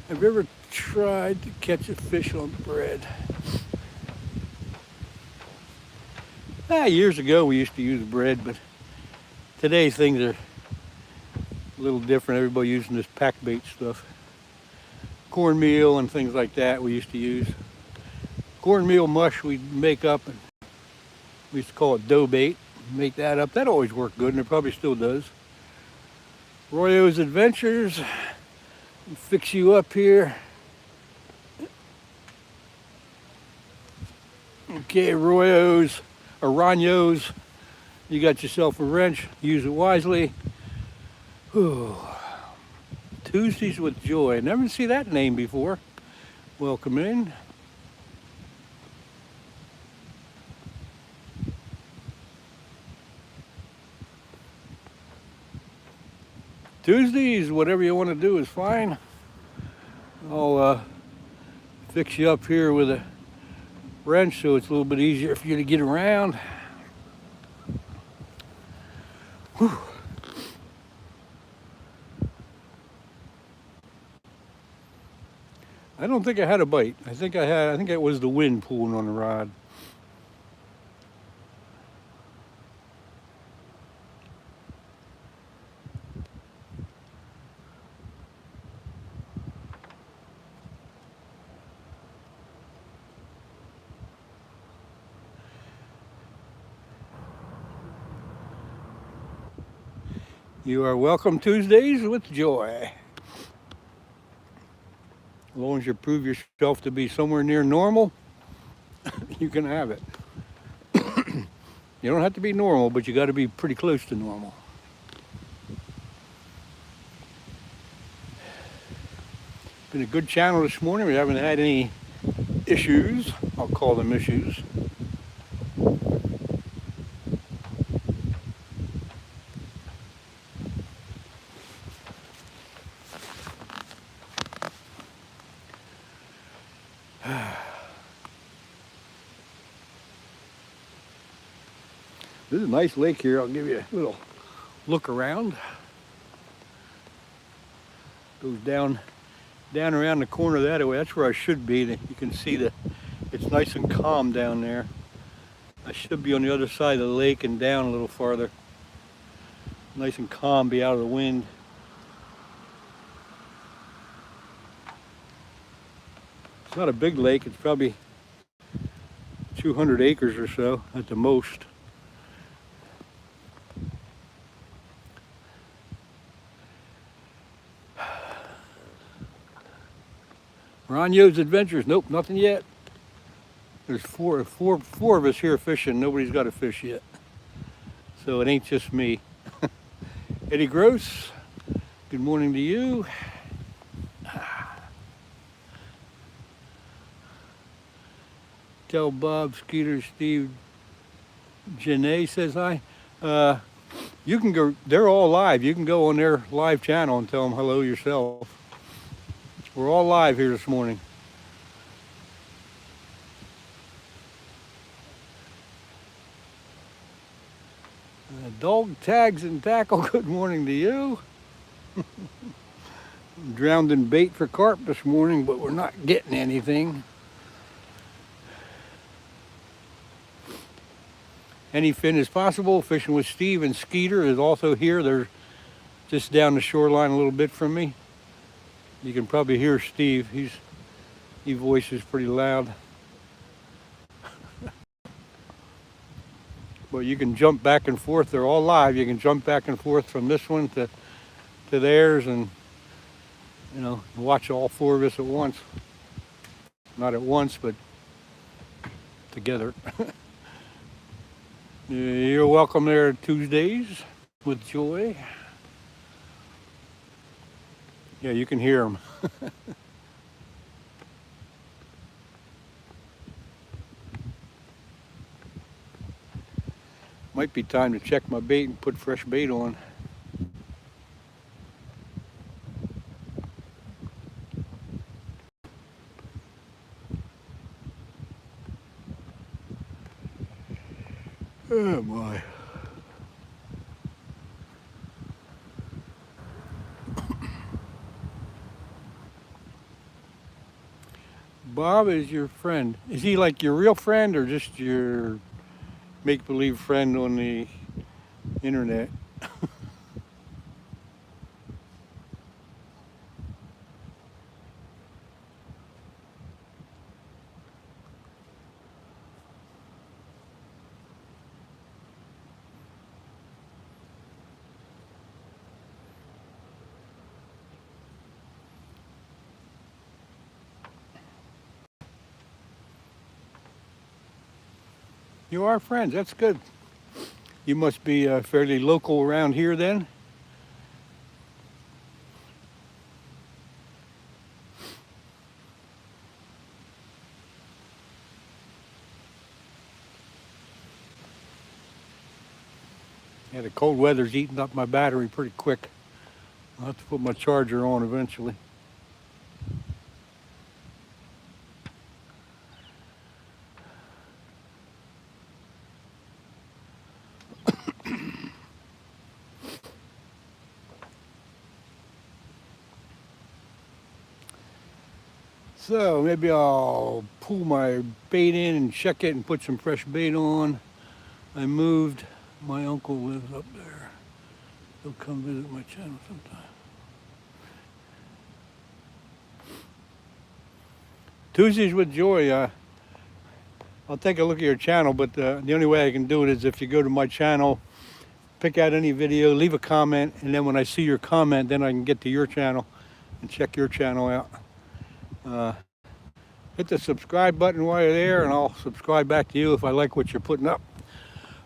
Have you ever tried to catch a fish on bread? Years ago we used to use bread, but today things are a little different. Everybody using this pack bait stuff. Cornmeal and things like that we used to use. Cornmeal mush we'd make up, and we used to call it dough bait. Make that up. That always worked good, and it probably still does. Royo's Adventures. Fix you up here. Okay, Royo's. Arano's, you got yourself a wrench, use it wisely. Whew. Tuesdays with Joy, never see that name before. Welcome in. Tuesdays, whatever you want to do is fine. I'll fix you up here with a wrench so it's a little bit easier for you to get around. Whew. I don't think I had a bite. I think it was the wind pulling on the rod. You are welcome Tuesdays with Joy. As long as you prove yourself to be somewhere near normal, you can have it. You don't have to be normal, but you got to be pretty close to normal. Been a good channel this morning. We haven't had any issues. I'll call them issues. This is a nice lake here. I'll give you a little look around. Goes down around the corner that way. That's where I should be. You can see it's nice and calm down there. I should be on the other side of the lake and down a little farther. Nice and calm, be out of the wind. It's not a big lake. It's probably 200 acres or so at the most. Arano's Adventures. Nope, nothing yet. There's four of us here fishing. Nobody's got a fish yet. So it ain't just me. Eddie Gross, good morning to you. Tell Bob, Skeeter, Steve, Janae says hi. Uh, you can go, they're all live. You can go on their live channel and tell them hello yourself. We're all live here this morning. Dog tags and tackle, good morning to you. Drowned in bait for carp this morning, but we're not getting anything. Any fin is possible. Fishing with Steve and Skeeter is also here. They're just down the shoreline a little bit from me. You can probably hear Steve. He voices pretty loud. But you can jump back and forth. They're all live. You can jump back and forth from this one to theirs, and you know, watch all four of us at once. Not at once, but together. You're welcome there Tuesdays with Joy. Yeah, you can hear them. Might be time to check my bait and put fresh bait on. Oh my. Bob is your friend. Is he like your real friend or just your make-believe friend on the internet? You are friends, that's good. You must be fairly local around here then? Yeah, the cold weather's eating up my battery pretty quick. I'll have to put my charger on eventually. So maybe I'll pull my bait in and check it and put some fresh bait on. I moved. My uncle lives up there. He'll come visit my channel sometime. Tuesdays with Joy. I'll take a look at your channel, but the only way I can do it is if you go to my channel, pick out any video, leave a comment, and then when I see your comment, then I can get to your channel and check your channel out. Hit the subscribe button while you're there, and I'll subscribe back to you if I like what you're putting up.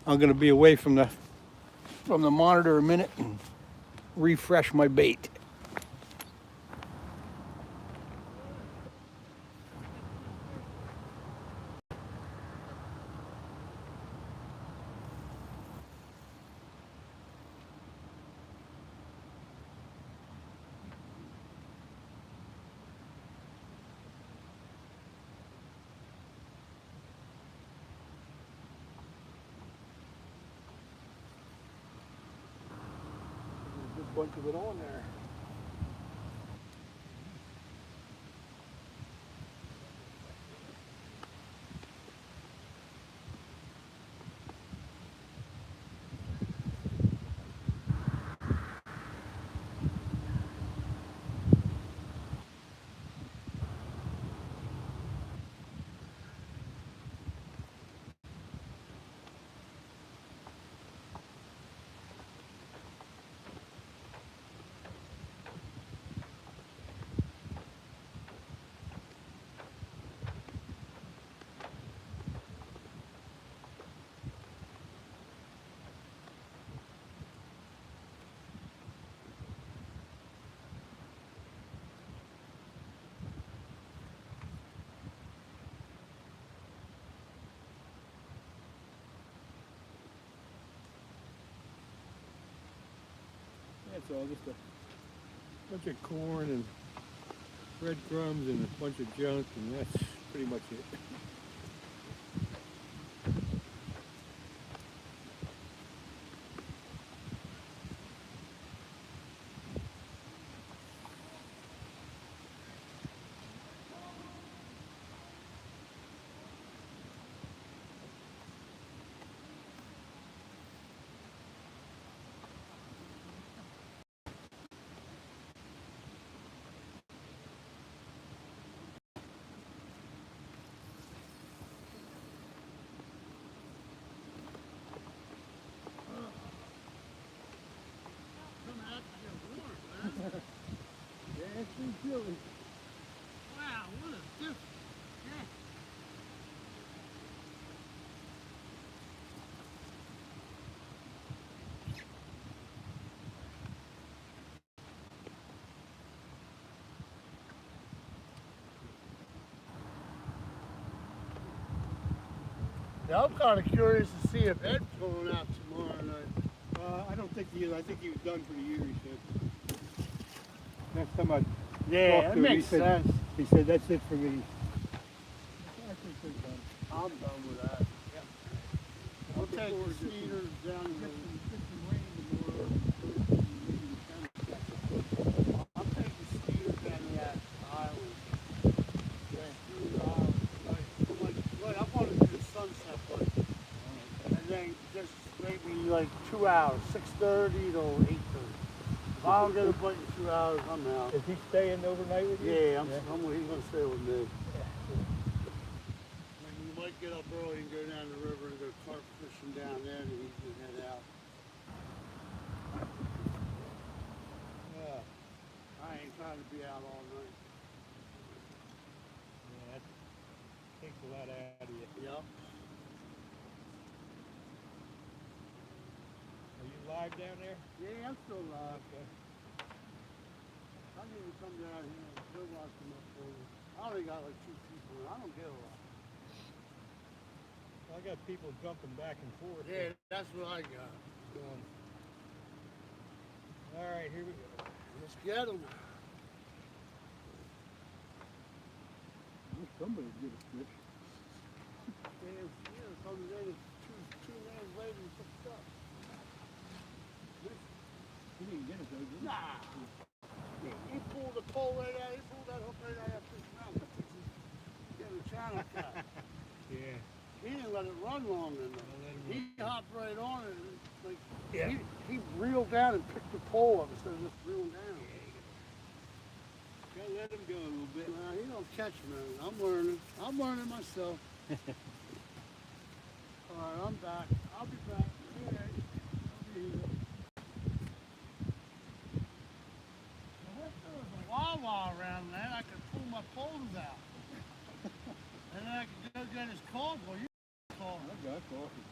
I'm going to be away from the monitor a minute and refresh my bait. There's a bunch of it on there. That's all, just a bunch of corn and breadcrumbs and a bunch of junk, and that's pretty much it. Yeah, it's been chilly. Wow, what a difference. Yeah, I'm kind of curious to see if Ed's going out tomorrow night. I don't think he is. I think he was done for the year, he said. Next time I Yeah, talked that to him, makes sense. he said, that's it for me. I think they're done. I'm done with that. I'll take the speeders down the I'll take the speeders down that island. Through the island. Like, I want to do the sunset part. And then just maybe like 2 hours, 6:30 to 8:30. If I don't get a bite in 2 hours, I'm out. Is he staying overnight with you? Yeah, he's gonna stay with me. We might get up early and go down the river and go carp fishing down there, and he's gonna head out. I ain't trying to be out all night. Yeah, that takes a lot out of you. Yep. Are you live down there? Yeah, I'm still live. Okay. I need to come down here and go watch them up for me. I only got like 2 people, and I don't get a lot. I got people jumping back and forth. Yeah, that's what I got. All right, here we go. Let's get them. Somebody get a fish. Yeah, comes in and two minutes later and picked up. He didn't get it though, did he? Nah. He pulled the pole right out. He pulled that hook right out of his mouth. Get a channel cut. Yeah. He didn't let it run long enough. He hopped right on it. And like, Yeah. he reeled down and picked the pole up instead of just reeling down. Gotta let him go a little bit. Nah, he don't catch me. I'm learning. I'm learning myself. All right, I'm back. I'll be back. All right. I'll be here. I wish there was a Wawa around there. I could pull my poles out. And then I could go get his coffee. Well, you coffee. I got coffee.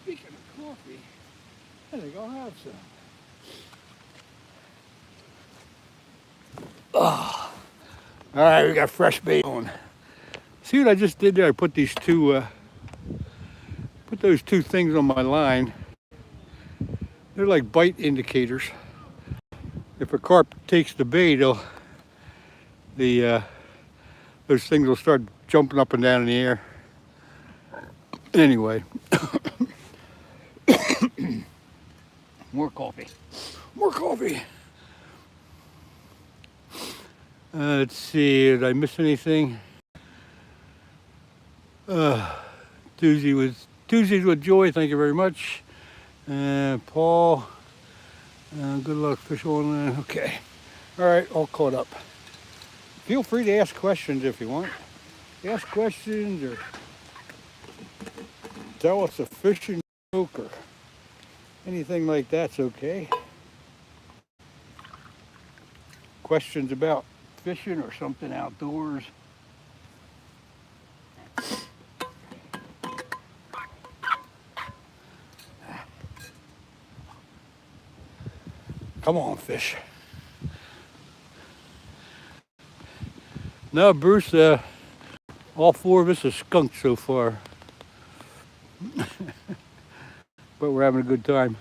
Speaking of coffee, I think I'll have some. Oh. All right, we got fresh bait on. See what I just did there? I put these put those 2 things on my line. They're like bite indicators. If a carp takes the bait, those things will start jumping up and down in the air. Anyway. More coffee. More coffee. Let's see, did I miss anything? Tuesdays with Joy, thank you very much. Paul, good luck, fish on. Okay. All right, all caught up. Feel free to ask questions if you want. Ask questions or tell us a fishing joke or anything like that's okay. questions about fishing or something outdoors. Come on, fish. No, Bruce, all four of us are skunked so far. But we're having a good time.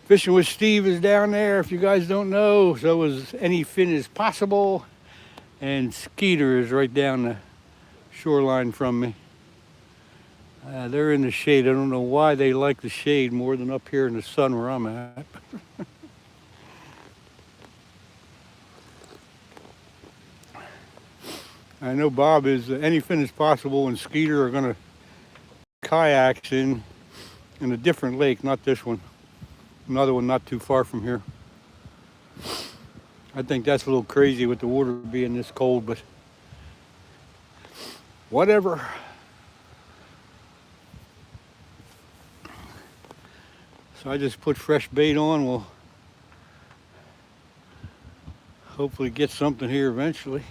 Fishing with Steve is down there, if you guys don't know. So is Any Fin Is Possible. And Skeeter is right down the shoreline from me. They're in the shade. I don't know why they like the shade more than up here in the sun where I'm at. I know Bob is Any Fin Is Possible and Skeeter are gonna kayaks in a different lake, not this one. Another one not too far from here. I think that's a little crazy with the water being this cold, but whatever. So I just put fresh bait on. We'll hopefully get something here eventually.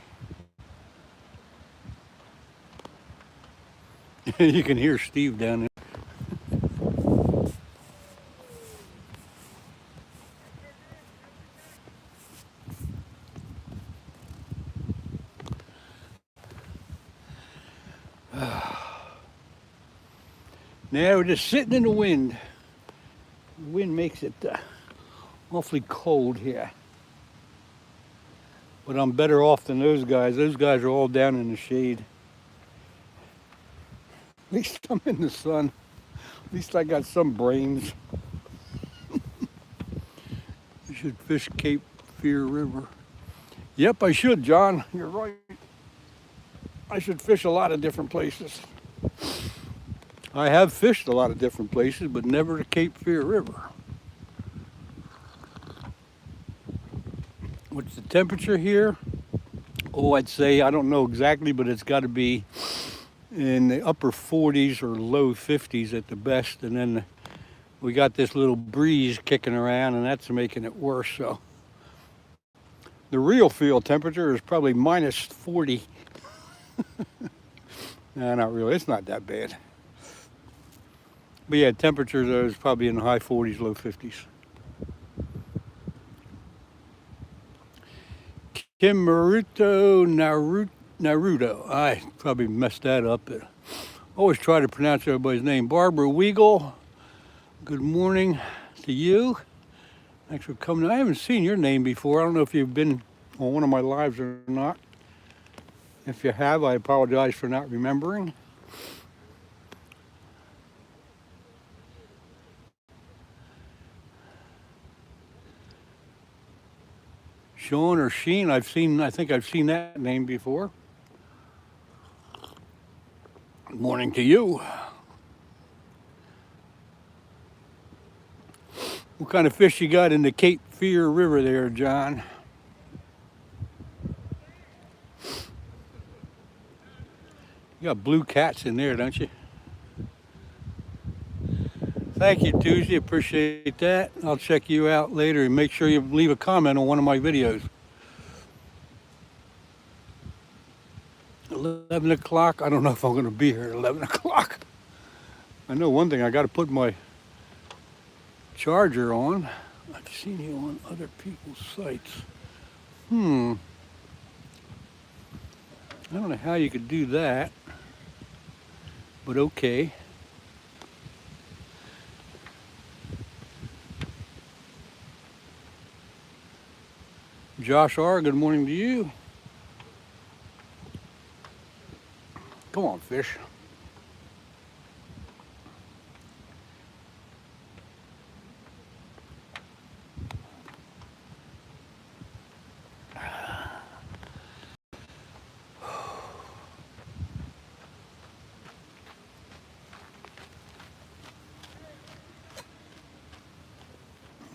You can hear Steve down there. Now we're just sitting in the wind. The wind makes it awfully cold here. But I'm better off than those guys. Those guys are all down in the shade. At least I'm in the sun. At least I got some brains. You should fish Cape Fear River. Yep, I should, John. You're right. I should fish a lot of different places. I have fished a lot of different places, but never the Cape Fear River. What's the temperature here? Oh, I'd say, I don't know exactly, but it's got to be in the upper 40s or low 50s at the best. And then we got this little breeze kicking around, and that's making it worse. So the real field temperature is probably minus 40. No, not really. It's not that bad. But yeah, temperature though is probably in the high 40s, low 50s. Kim Naruto. I probably messed that up. But always try to pronounce everybody's name. Barbara Weagle. Good morning to you. Thanks for coming. I haven't seen your name before. I don't know if you've been on one of my lives or not. If you have, I apologize for not remembering. Sean or Sheen, I think I've seen that name before. Good morning to you. What kind of fish you got in the Cape Fear River there, John? You got blue cats in there, don't you? Thank you, Tuesday. Appreciate that. I'll check you out later and make sure you leave a comment on one of my videos. 11 o'clock. I don't know if I'm going to be here at 11 o'clock. I know one thing. I got to put my charger on. I've seen you on other people's sites. I don't know how you could do that, but okay. Josh R., good morning to you. Come on, fish.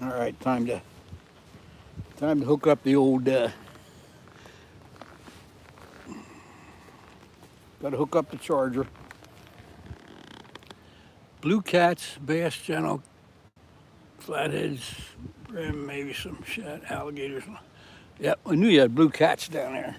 All right, time to hook up the old, got to hook up the charger. Blue cats, bass, channel, flatheads, Shrimp, maybe some shad, alligators. Yep, I knew you had blue cats down there.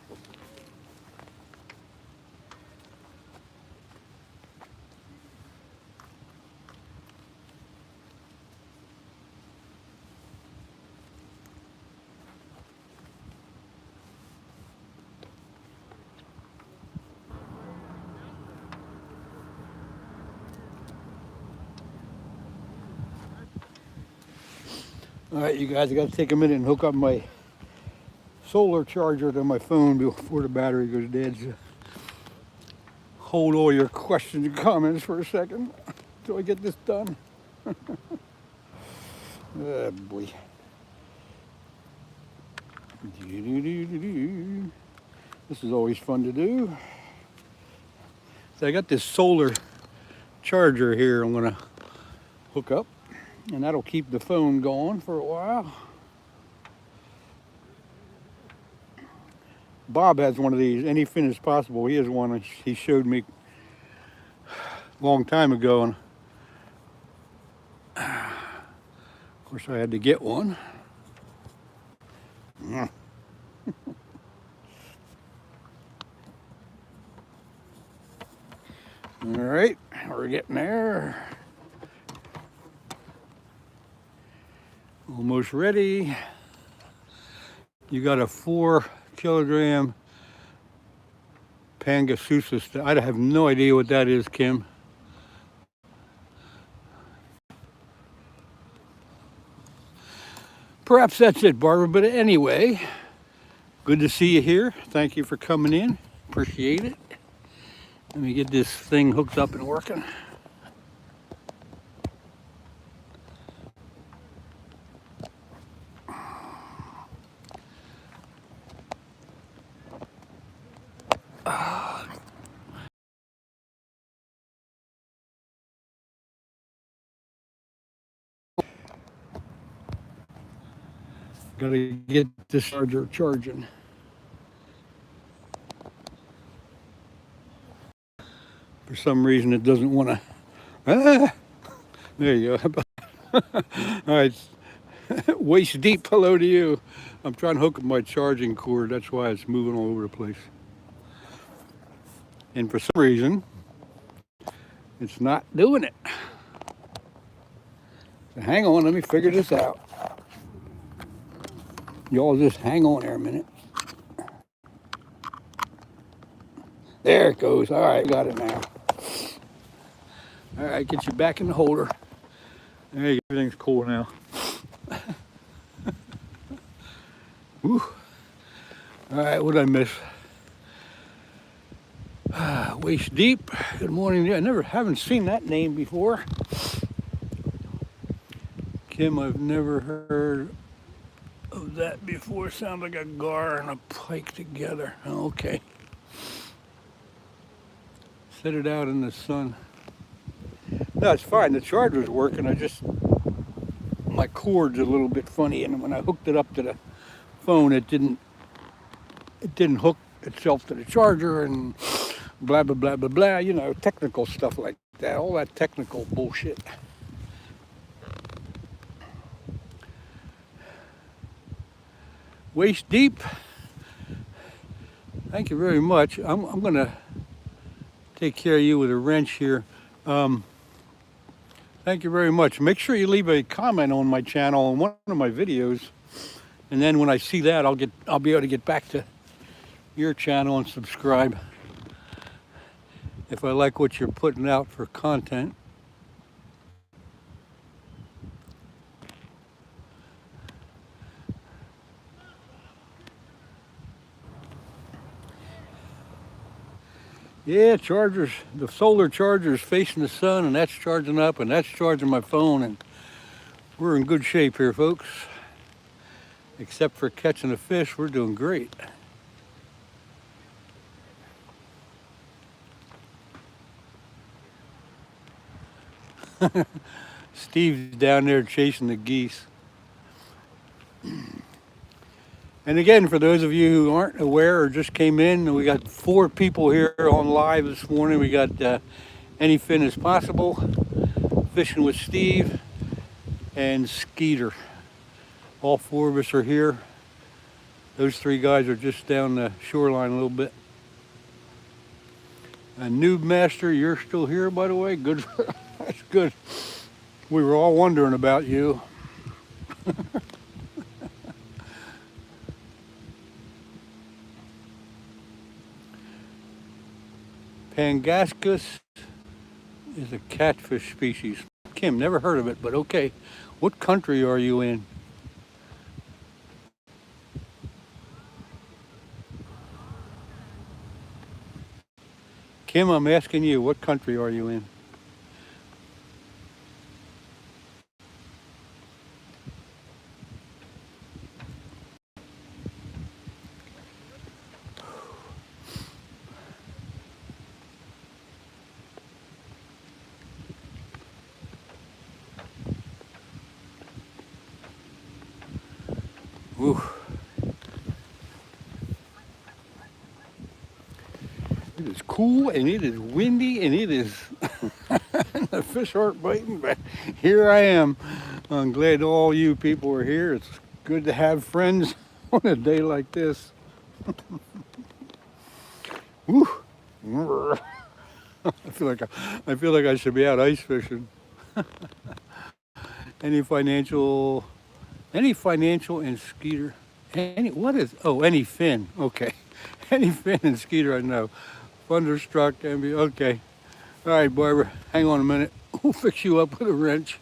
All right, you guys, I got to take a minute and hook up my solar charger to my phone before the battery goes dead. So hold all your questions and comments for a second until I get this done. Oh boy. This is always fun to do. So I got this solar charger here I'm gonna hook up, and that'll keep the phone going for a while. Bob has one of these, any fin is possible. He has one he showed me a long time ago, and of course I had to get one. All right, we're getting there. Almost ready. You got a 4-kilogram Pangasusa. I have no idea what that is, Kim. Perhaps that's it, Barbara. But anyway, good to see you here. Thank you for coming in. Appreciate it. Let me get this thing hooked up and working. Gotta get this charger charging. For some reason it doesn't want to. There you go. All right, waist deep. Hello to you. I'm trying to hook up my charging cord. That's why it's moving all over the place. And for some reason, it's not doing it. So hang on, let me figure this out. Y'all just hang on there a minute. There it goes. All right, got it now. All right, get you back in the holder. There you go. Everything's cool now. Whew. All right, what did I miss? Waist deep. Good morning. I haven't seen that name before. Kim, I've never heard of that before. Sounds like a gar and a pike together. Okay. Set it out in the sun. No, it's fine. The charger's working. My cord's a little bit funny, and when I hooked it up to the phone, it didn't hook itself to the charger, and blah blah blah blah blah. You know, technical stuff like that. All that technical bullshit. Waist deep. Thank you very much. I'm gonna take care of you with a wrench here. Thank you very much. Make sure you leave a comment on my channel on one of my videos, and then when I see that, I'll be able to get back to your channel and subscribe if I like what you're putting out for content. Yeah, chargers, the solar charger is facing the sun, and that's charging up, and that's charging my phone, and we're in good shape here, folks. Except for catching a fish, we're doing great. Steve's down there chasing the geese. And again, for those of you who aren't aware or just came in, we got 4 people here on live this morning. We got Any Fin is Possible, Fishing with Steve, and Skeeter. All four of us are here. Those three guys are just down the shoreline a little bit. And Noob Master, you're still here, by the way. Good. That's good. We were all wondering about you. Pangascus is a catfish species. Kim, never heard of it, but okay. What country are you in? Kim, I'm asking you, what country are you in? Ooh. It is cool and it is windy and it is the fish aren't biting, but here I am. I'm glad all you people are here. It's good to have friends on a day like this. Woo. I feel like I should be out ice fishing. Any financial and Skeeter. Any fin. Okay. Any fin and Skeeter I know. Thunderstruck, MB. Okay. All right, Barbara, hang on a minute. We'll fix you up with a wrench.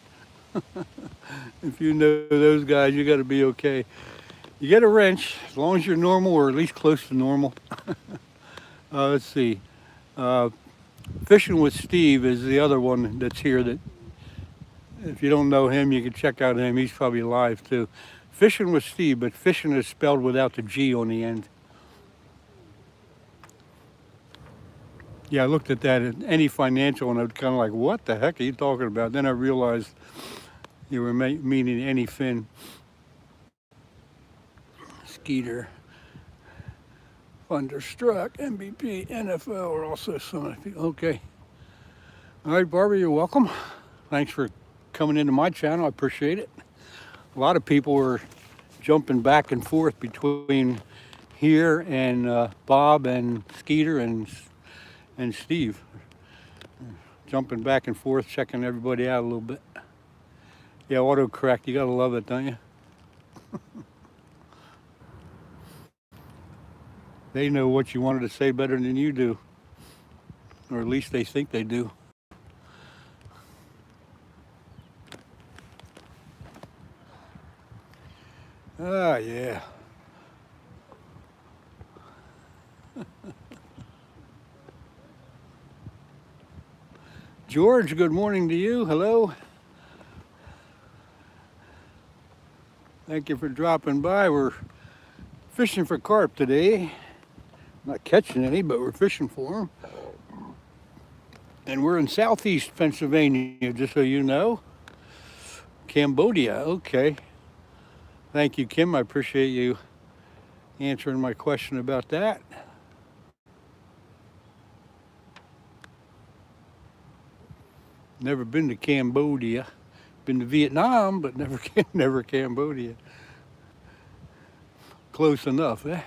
If you know those guys, you got to be okay. You get a wrench, as long as you're normal or at least close to normal. Let's see. Fishing with Steve is the other one that's here that, if you don't know him, you can check out him. He's probably live too. Fishing with Steve, but fishing is spelled without the G on the end. Yeah, I looked at that at Any Financial and I was kind of like, what the heck are you talking about? Then I realized you were meaning Any Fin. Skeeter, Thunderstruck, MVP, NFL are also some of the, okay. All right, Barbara, you're welcome. Thanks for coming into my channel. I appreciate it. A lot of people are jumping back and forth between here and Bob and Skeeter and Steve. Jumping back and forth, checking everybody out a little bit. Yeah, autocorrect, you gotta love it, don't you? They know what you wanted to say better than you do. Or at least they think they do. Ah, yeah. George, good morning to you. Hello. Thank you for dropping by. We're fishing for carp today. Not catching any, but we're fishing for them. And we're in southeast Pennsylvania, just so you know. Cambodia, okay. Thank you, Kim. I appreciate you answering my question about that. Never been to Cambodia. Been to Vietnam, but never Cambodia. Close enough, eh?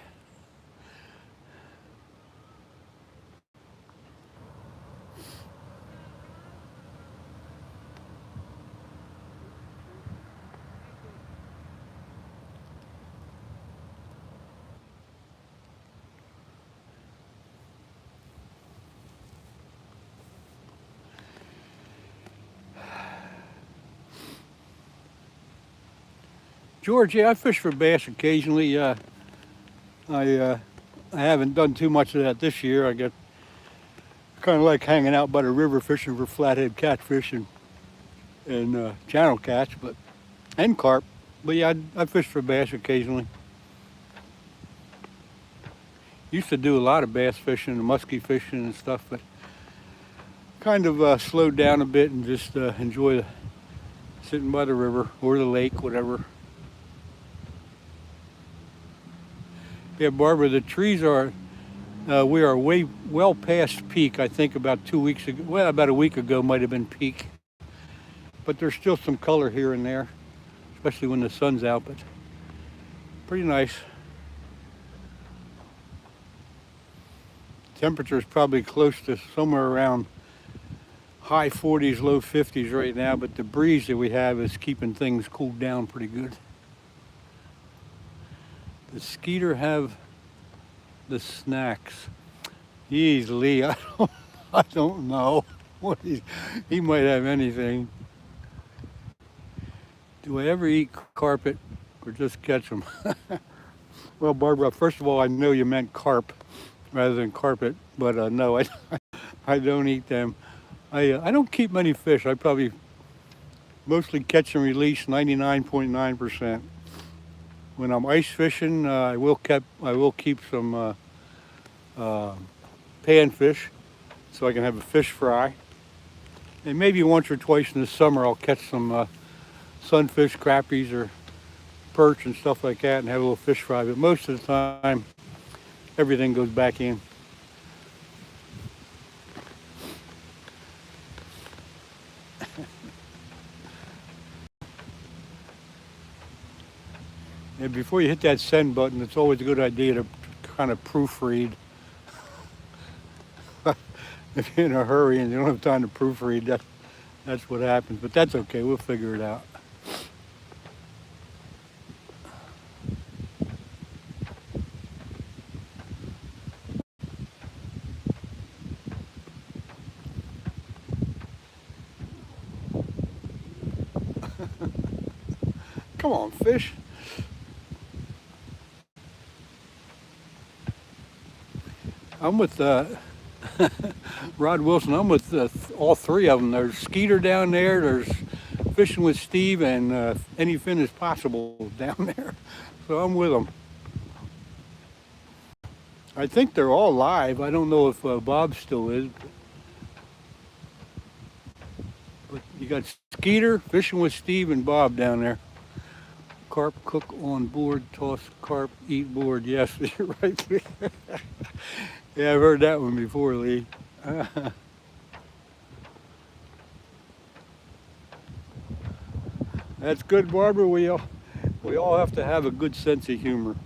George, yeah, I fish for bass occasionally. I haven't done too much of that this year. I got kind of like hanging out by the river fishing for flathead catfish and channel catch, and carp. But yeah, I fish for bass occasionally. Used to do a lot of bass fishing and musky fishing and stuff, but kind of slowed down a bit and just enjoy sitting by the river or the lake, whatever. Yeah, Barbara, the trees are, we are well past peak. I think about 2 weeks ago, well, about a week ago might have been peak. But there's still some color here and there, especially when the sun's out. But Pretty nice. Temperature is probably close to somewhere around high 40s, low 50s right now, but the breeze that we have is keeping things cooled down pretty good. Does Skeeter have the snacks? Jeez, Lee, I don't know. What he might have anything. Do I ever eat carpet or just catch them? Well, Barbara, first of all, I know you meant carp rather than carpet, but no, I don't eat them. I don't keep many fish. I probably mostly catch and release 99.9%. When I'm ice fishing, I will keep some panfish so I can have a fish fry. And maybe once or twice in the summer I'll catch some sunfish, crappies, or perch and stuff like that and have a little fish fry. But most of the time, everything goes back in. And before you hit that send button, it's always a good idea to kind of proofread. If you're in a hurry and you don't have time to proofread, that's what happens. But that's okay, we'll figure it out. Come on, fish. I'm with Rod Wilson. I'm with all three of them. There's Skeeter down there. There's Fishing with Steve, and Any Fin is Possible down there. So I'm with them. I think they're all live. I don't know if Bob still is. But you got Skeeter, Fishing with Steve, and Bob down there. Carp cook on board, toss carp, eat board. Yes, you're right. Yeah, I've heard that one before, Lee. That's good, Barbara. We all have to have a good sense of humor.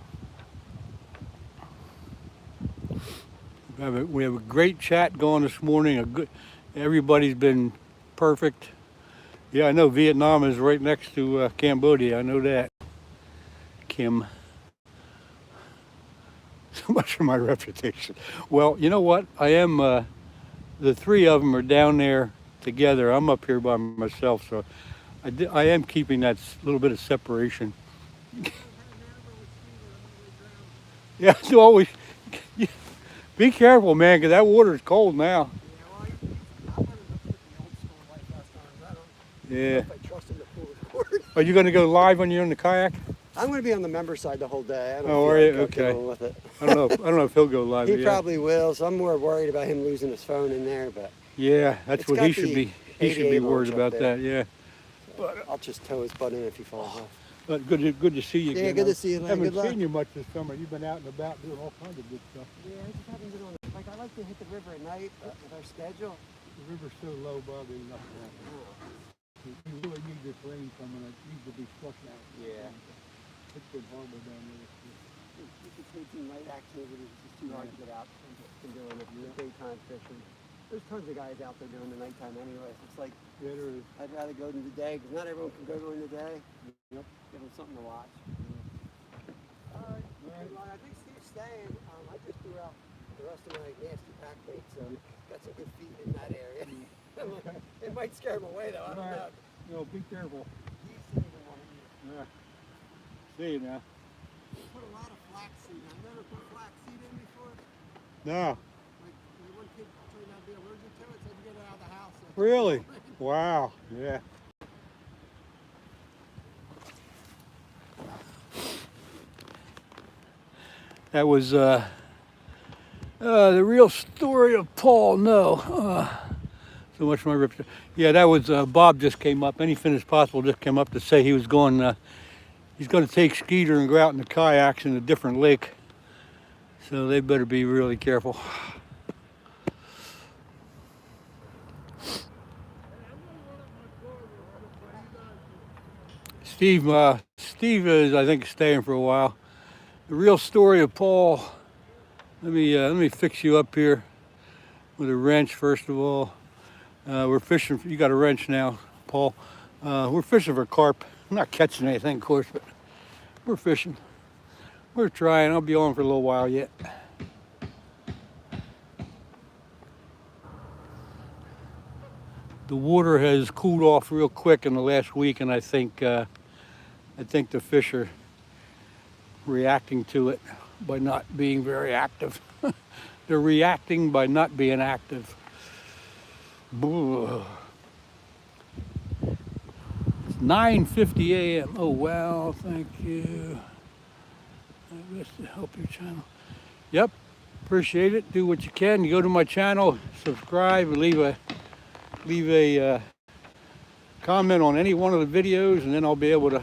We have a great chat going this morning. Everybody's been perfect. Yeah, I know Vietnam is right next to Cambodia. I know that. Kim. So much for my reputation. Well, you know what? I am, the three of them are down there together. I'm up here by myself, so I am keeping that little bit of separation. Yeah, so always be careful, man, because that water's cold now. Yeah. I trust him to pull the cord. Are you going to go live when you're in the kayak? I'm going to be on the member side the whole day. I don't Oh, feel are you? like Okay. going with it. I don't know if he'll go live. He Yeah. probably will, so I'm more worried about him losing his phone in there, but Yeah, that's It's what got he should the be. He should be 88 worried launch up about there. that. Yeah. I'll just tow his butt in if he falls off. But good to see you again. Yeah, good to see you, man. Haven't Good luck. seen you much this summer. You've been out and about doing all kinds of good stuff. Yeah, I just haven't been on the, like, I like to hit the river at night, but with our schedule. The river's so low, Bob, there's nothing happening. You really need this rain coming. It needs to be flushed out. Yeah. It's good harbor down there. You can take some night activities. It's just too hard to get out and doing it. You're daytime fishing. There's tons of guys out there doing the nighttime anyway. So it's like, Yeah, there is. I'd rather go during the day because not everyone can go during the day. Yep. Give them something to watch. All right. Well, I think Steve's staying. I just threw out the rest of my nasty pack bait, so got some good feet in that area. It might scare him away though. I don't know. No, be careful. He didn't even want to eat it. Yeah. See you now. Put a lot of flaxseed. I've never put flaxseed in before. No. Like, one kid turned out to be allergic to it, so you get it out of the house. Really? Wow. Yeah. That was the real story of Paul. No. So much for my reputation. Yeah, that was Bob just came up. Any Fin is Possible just came up to say he was going. He's going to take Skeeter and go out in the kayaks in a different lake. So they better be really careful. Steve is, I think, staying for a while. The real story of Paul. Let me fix you up here with a wrench first of all. We're fishing. You got a wrench now, Paul. We're fishing for carp. I'm not catching anything, of course, but we're fishing. We're trying. I'll be on for a little while yet. The water has cooled off real quick in the last week, and I think the fish are reacting to it by not being very active. They're reacting by not being active. It's 9:50 a.m. Oh wow, thank you. I wish to help your channel. Yep, appreciate it. Do what you can. You go to my channel, subscribe, leave a comment on any one of the videos, and then I'll be able to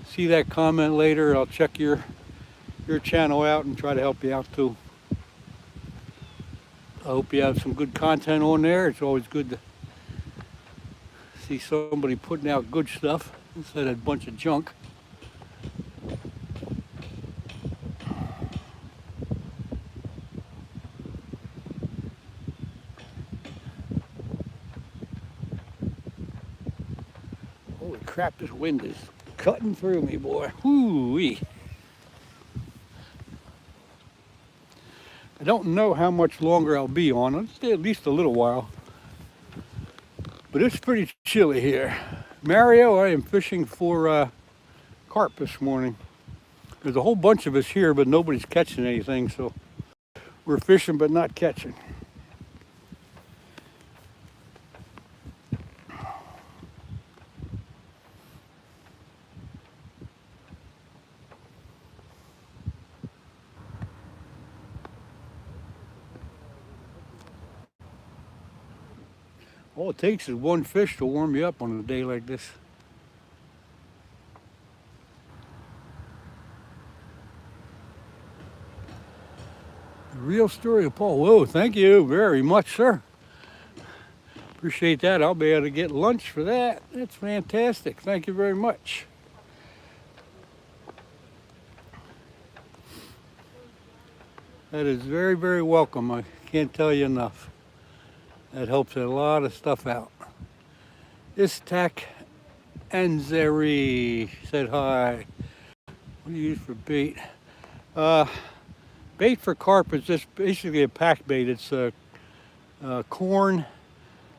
see that comment later. I'll check your channel out and try to help you out too. I hope you have some good content on there. It's always good to see somebody putting out good stuff instead of a bunch of junk. Holy crap, this wind is cutting through me, boy. Whoo-wee. I don't know how much longer I'll be on. I'll stay at least a little while. But it's pretty chilly here. Mario, I am fishing for carp this morning. There's a whole bunch of us here, but nobody's catching anything, so we're fishing but not catching. All it takes is one fish to warm you up on a day like this. The real story of Paul. Whoa, thank you very much, sir. Appreciate that. I'll be able to get lunch for that. That's fantastic. Thank you very much. That is very, very welcome. I can't tell you enough. That helps a lot of stuff out. Istak Anzeri said hi. What do you use for bait? Bait for carp is just basically a pack bait. It's corn,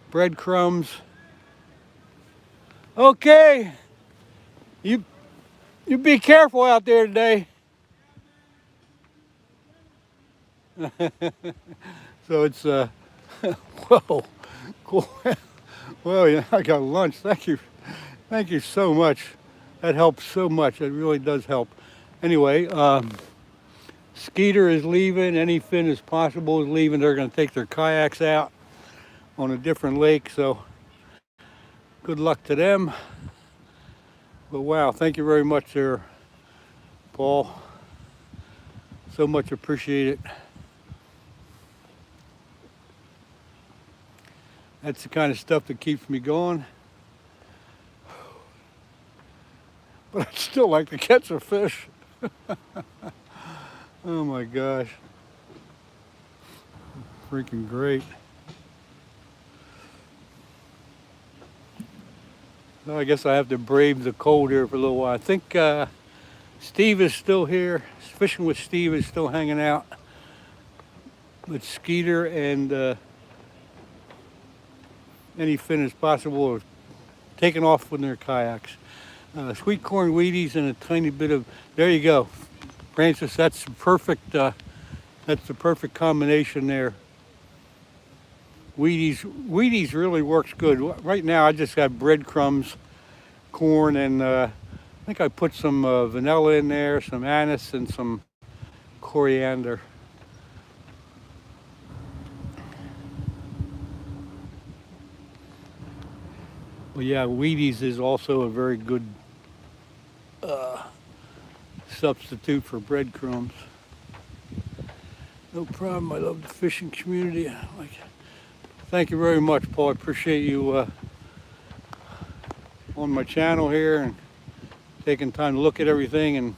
breadcrumbs. Okay, you be careful out there today. So it's whoa, cool. Well, yeah, I got lunch. Thank you so much. That helps so much. It really does help. Anyway, Skeeter is leaving. Any fin as possible is leaving. They're going to take their kayaks out on a different lake. So good luck to them. But wow, thank you very much there, Paul. So much appreciated. That's the kind of stuff that keeps me going. But I'd still like to catch a fish. Oh my gosh. Freaking great. Well, I guess I have to brave the cold here for a little while. I think Steve is still here. Fishing with Steve is still hanging out with Skeeter, and any fin as possible are taking off with their kayaks. Sweet corn Wheaties and a tiny bit of, there you go, Francis, that's the perfect combination there. Wheaties really works good. Right now I just have breadcrumbs, corn, and I think I put some vanilla in there, some anise, and some coriander. Well, yeah, Wheaties is also a very good substitute for breadcrumbs. No problem. I love the fishing community. Thank you very much, Paul. I appreciate you on my channel here and taking time to look at everything. And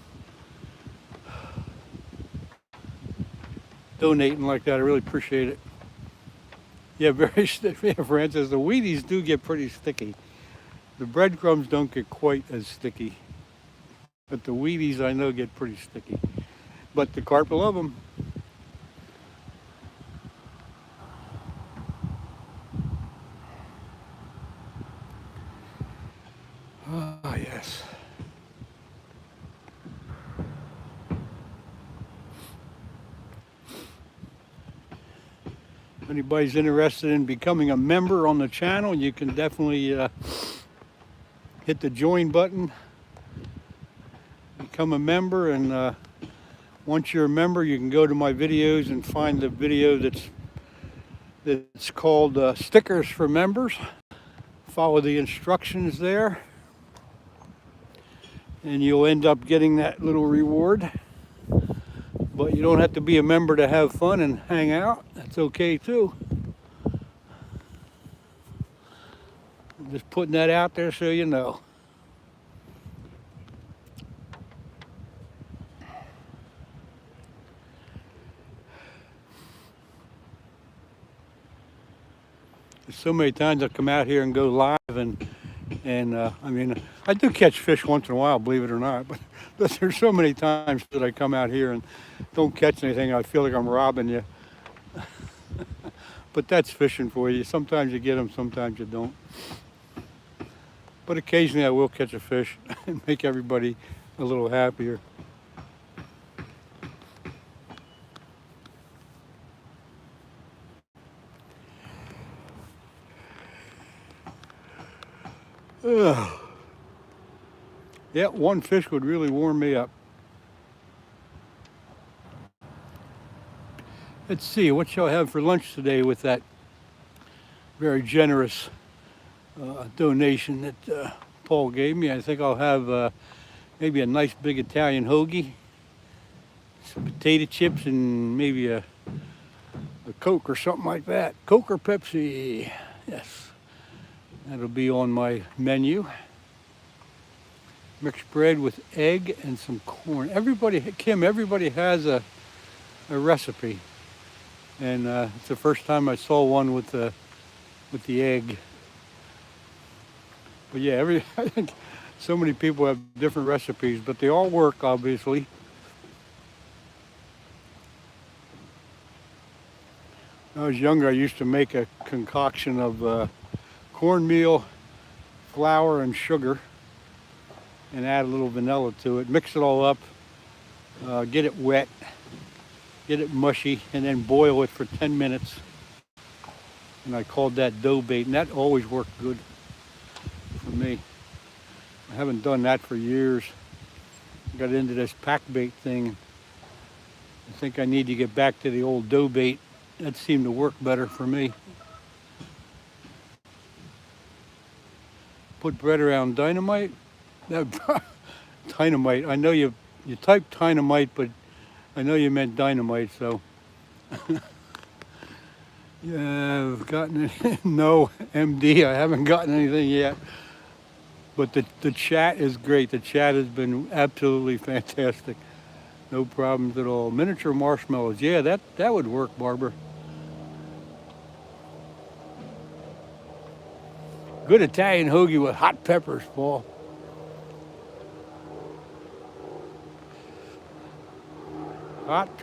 donating like that. I really appreciate it. Yeah, very sticky. Yeah, Francis, the Wheaties do get pretty sticky. The breadcrumbs don't get quite as sticky. But the Wheaties, I know, get pretty sticky. But the carp love them. Ah, yes. If anybody's interested in becoming a member on the channel, you can definitely hit the join button, become a member, and once you're a member, you can go to my videos and find the video that's called Stickers for Members. Follow the instructions there, and you'll end up getting that little reward. But you don't have to be a member to have fun and hang out. That's okay too. I'm just putting that out there so you know. There's so many times I come out here and go live, and I mean, I do catch fish once in a while, believe it or not, but there's so many times that I come out here and don't catch anything. I feel like I'm robbing you. But that's fishing for you. Sometimes you get them, sometimes you don't. But occasionally I will catch a fish and make everybody a little happier. Ugh. Yeah, one fish would really warm me up. Let's see, what shall I have for lunch today with that very generous donation that Paul gave me. I think I'll have maybe a nice big Italian hoagie, some potato chips, and maybe a Coke or something like that. Coke or Pepsi, yes. That'll be on my menu. Mixed bread with egg and some corn. Everybody, Kim, everybody has a recipe. And it's the first time I saw one with the egg. But yeah, I think so many people have different recipes, but they all work, obviously. When I was younger, I used to make a concoction of cornmeal, flour, and sugar, and add a little vanilla to it. Mix it all up, get it wet, get it mushy, and then boil it for 10 minutes. And I called that dough bait, and that always worked good for me. I haven't done that for years. Got into this pack bait thing. I think I need to get back to the old dough bait. That seemed to work better for me. Put bread around dynamite. Dynamite. I know you typed dynamite, but I know you meant dynamite, so. Yeah, I've gotten it. No, MD, I haven't gotten anything yet. But the chat is great. The chat has been absolutely fantastic. No problems at all. Miniature marshmallows. Yeah, that would work, Barbara. Good Italian hoagie with hot peppers, Paul.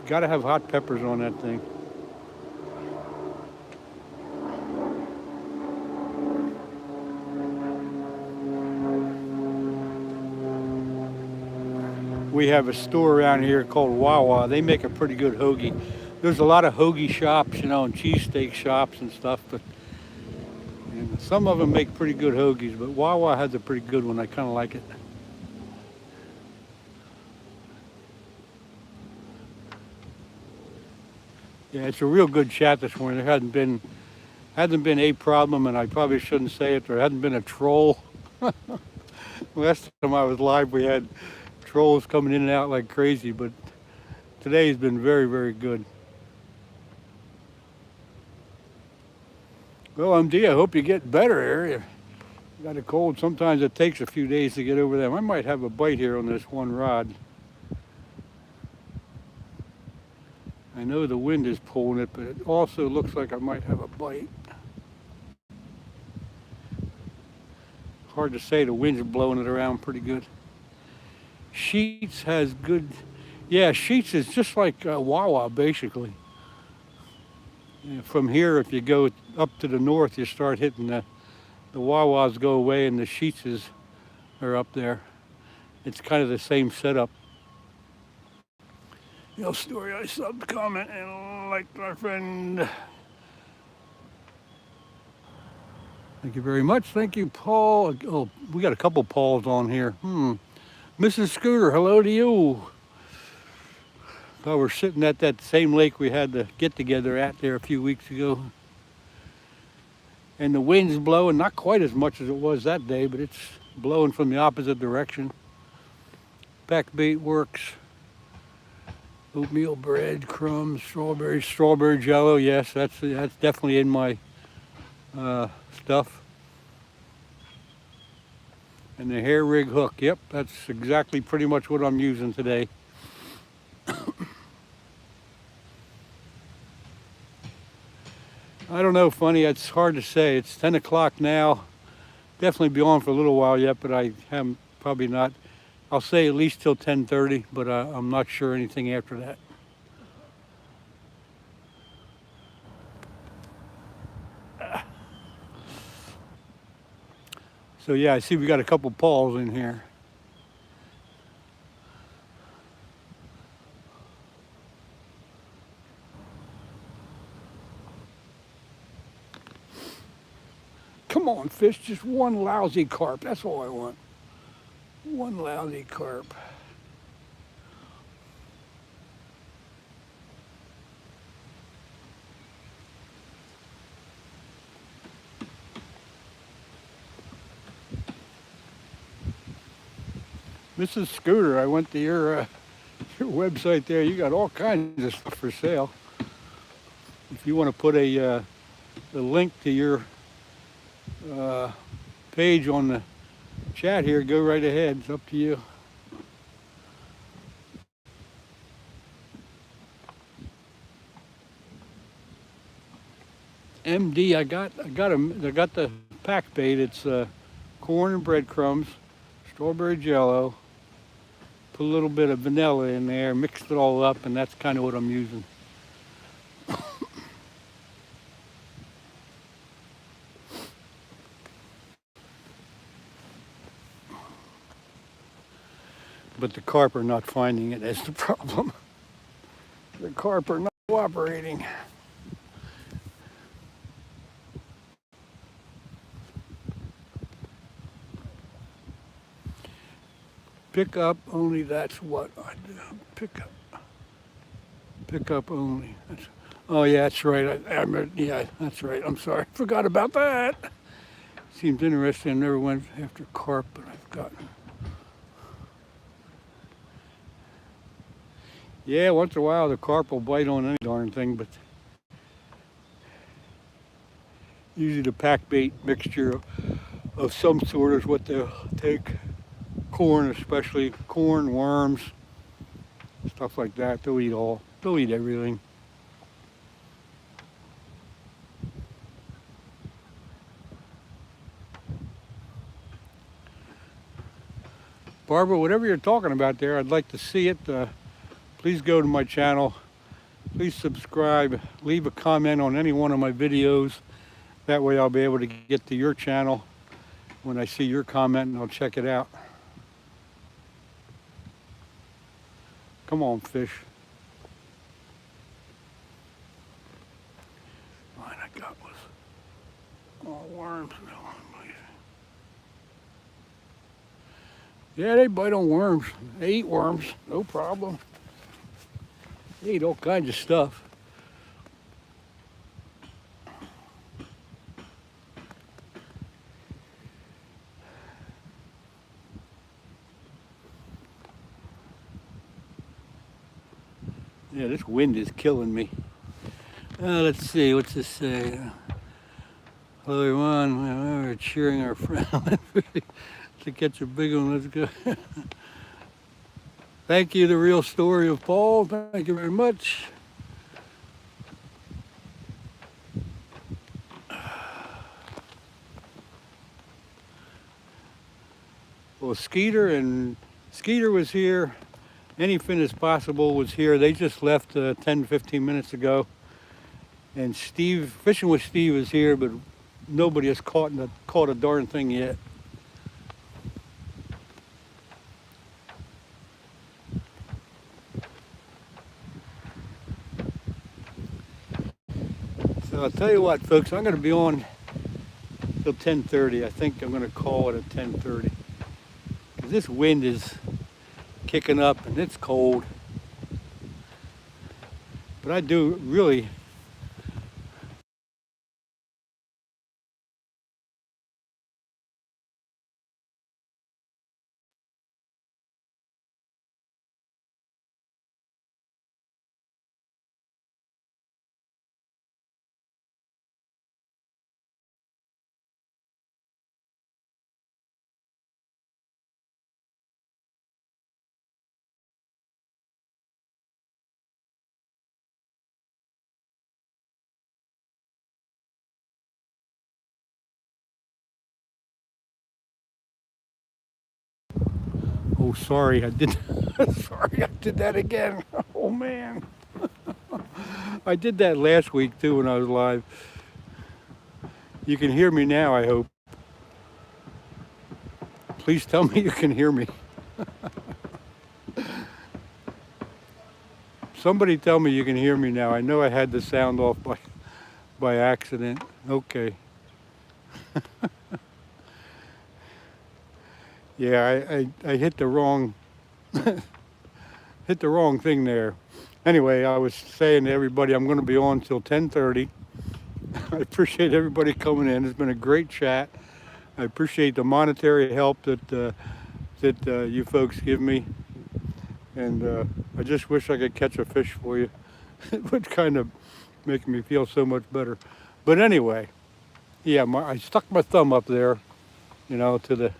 Gotta have hot peppers on that thing. We have a store around here called Wawa. They make a pretty good hoagie. There's a lot of hoagie shops, you know, and cheesesteak shops and stuff, but and some of them make pretty good hoagies, but Wawa has a pretty good one. I kind of like it. Yeah, it's a real good chat this morning. There hasn't been a problem, and I probably shouldn't say it. There hasn't been a troll. Last time I was live, we had trolls coming in and out like crazy, but today's been very, very good. Well, MD, I hope you get better here. You got a cold. Sometimes it takes a few days to get over that. I might have a bite here on this one rod. I know the wind is pulling it, but it also looks like I might have a bite. Hard to say, the wind's blowing it around pretty good. Sheets has good, yeah, Sheets is just like Wawa basically. Yeah, from here, if you go up to the north, you start hitting the Wawas go away and the Sheetses are up there. It's kind of the same setup. Yo, story, I subbed, comment, and liked our friend. Thank you very much. Thank you, Paul. Oh, we got a couple Pauls on here. Mrs. Scooter, hello to you. We're sitting at that same lake we had the get together at there a few weeks ago. And the wind's blowing, not quite as much as it was that day, but it's blowing from the opposite direction. Pack bait works. Oatmeal bread, crumbs, strawberry jello. Yes, that's definitely in my stuff. And the hair rig hook. Yep, that's exactly pretty much what I'm using today. I don't know, funny, it's hard to say. It's 10 o'clock now. Definitely be on for a little while yet, but I haven't, probably not. I'll say at least till 10:30, but I'm not sure anything after that. So yeah, I see we got a couple Pauls in here. Come on, fish, just one lousy carp. That's all I want. One lousy carp. Mrs. Scooter, I went to your website there. You got all kinds of stuff for sale. If you want to put the link to your page on the chat here, go right ahead. It's up to you. MD, I got the pack bait. It's corn and breadcrumbs, strawberry jello. Put a little bit of vanilla in there, mixed it all up, and that's kind of what I'm using. But the carp are not finding it, that's the problem. The carp are not cooperating. Pick up only, that's what I do. Pick up only. Oh yeah, that's right. Yeah, that's right. I'm sorry. Forgot about that. Seems interesting. I never went after carp, but I've gotten. Yeah, once in a while the carp will bite on any darn thing, but usually the pack bait mixture of some sort is what they'll take. Corn, especially corn, worms, stuff like that. They'll eat everything. Barbara, whatever you're talking about there, I'd like to see it. Please go to my channel. Please subscribe. Leave a comment on any one of my videos. That way I'll be able to get to your channel when I see your comment, and I'll check it out. Come on, fish. All I got was all worms. Yeah, they bite on worms. They eat worms, no problem. They eat all kinds of stuff. Yeah, this wind is killing me. Let's see, what's this say? Hello everyone, we're cheering our friend to catch a big one. Let's go. Thank you, The Real Story of Paul. Thank you very much. Well, Skeeter was here. Anything as possible was here. They just left 10, 15 minutes ago. And Steve, Fishing with Steve is here, but nobody has caught a darn thing yet. So I'll tell you what, folks, I'm going to be on till 10:30. I think I'm going to call it at 10:30. Because this wind is kicking up and it's cold. But I do really Oh, sorry, I did. Sorry, I did that again. Oh man, I did that last week too when I was live. You can hear me now, I hope. Please tell me you can hear me. Somebody tell me you can hear me now. I know I had the sound off by accident. Okay. Yeah, I hit the wrong hit the wrong thing there. Anyway, I was saying to everybody I'm going to be on till 10:30. I appreciate everybody coming in. It's been a great chat. I appreciate the monetary help that you folks give me, and I just wish I could catch a fish for you. It would kind of make me feel so much better. But anyway, yeah, I stuck my thumb up there, you know, to the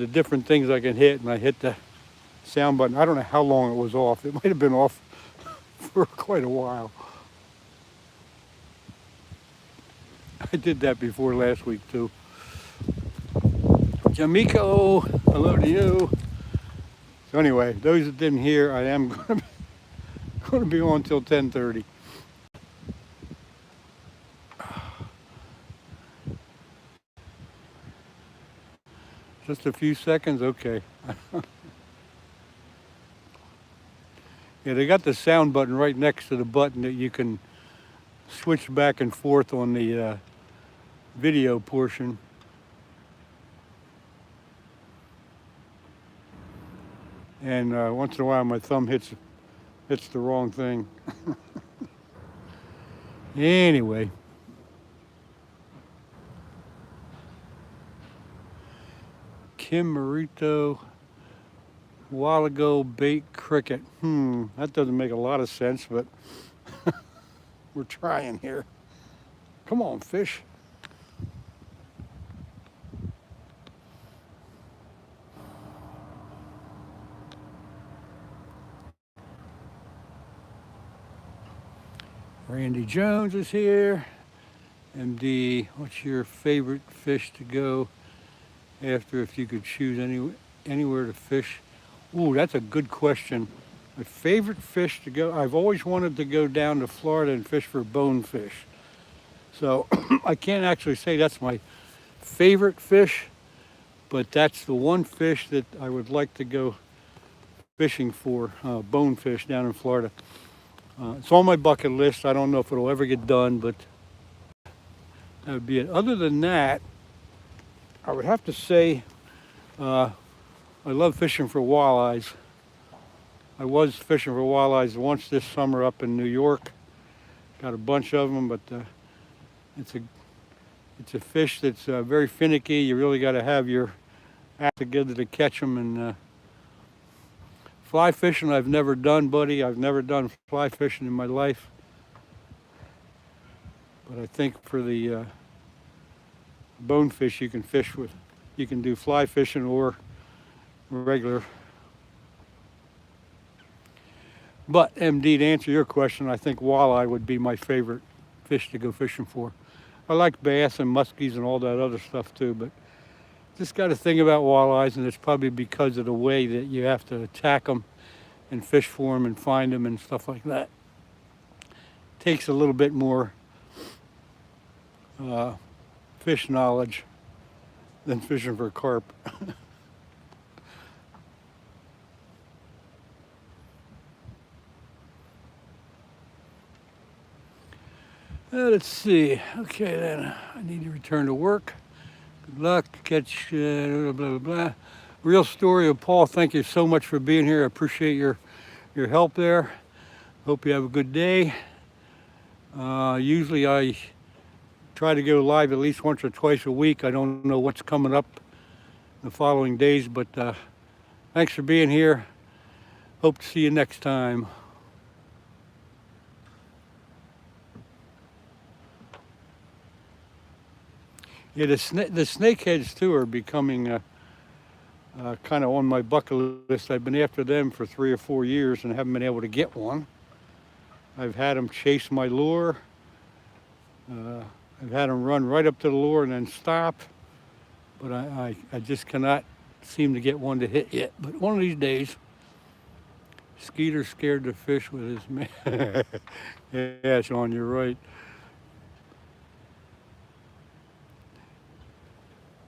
different things I can hit, and I hit the sound button. I don't know how long it was off. It might have been off for quite a while. I did that before last week too. Jamiko, hello to you. So anyway, those that didn't hear, I am going to be on till 10:30. Just a few seconds, okay. Yeah, they got the sound button right next to the button that you can switch back and forth on the video portion. And once in a while my thumb hits the wrong thing. Anyway. Kim Marito, while ago bait cricket. That doesn't make a lot of sense, but we're trying here. Come on, fish. Randy Jones is here. MD, what's your favorite fish to go after if you could choose anywhere to fish? Ooh, that's a good question. My favorite fish to go, I've always wanted to go down to Florida and fish for bonefish. So I can't actually say that's my favorite fish, but that's the one fish that I would like to go fishing for, bonefish down in Florida. It's on my bucket list. I don't know if it'll ever get done, but that would be it. Other than that, I would have to say I love fishing for walleyes. I was fishing for walleyes once this summer up in New York. Got a bunch of them, but it's a fish that's very finicky. You really got to have your act together to catch them. And fly fishing I've never done, buddy. I've never done fly fishing in my life. But I think for the bonefish you can fish with, you can do fly fishing or regular. But MD, to answer your question, I think walleye would be my favorite fish to go fishing for. I like bass and muskies and all that other stuff too, but just got to think about walleyes, and it's probably because of the way that you have to attack them and fish for them and find them and stuff like that. Takes a little bit more fish knowledge than fishing for carp. Let's see. Okay, then I need to return to work. Good luck. Catch blah blah blah. Real story of Paul. Thank you so much for being here. I appreciate your help there. Hope you have a good day. Usually I try to go live at least once or twice a week. I don't know what's coming up the following days, but thanks for being here. Hope to see you next time. Yeah, the snakeheads too are becoming kind of on my bucket list. I've been after them for 3 or 4 years and haven't been able to get one. I've had them chase my lure. I've had them run right up to the lure and then stop. But I just cannot seem to get one to hit yet. But one of these days, Skeeter's scared to fish with his man. Yeah, Sean, you're right.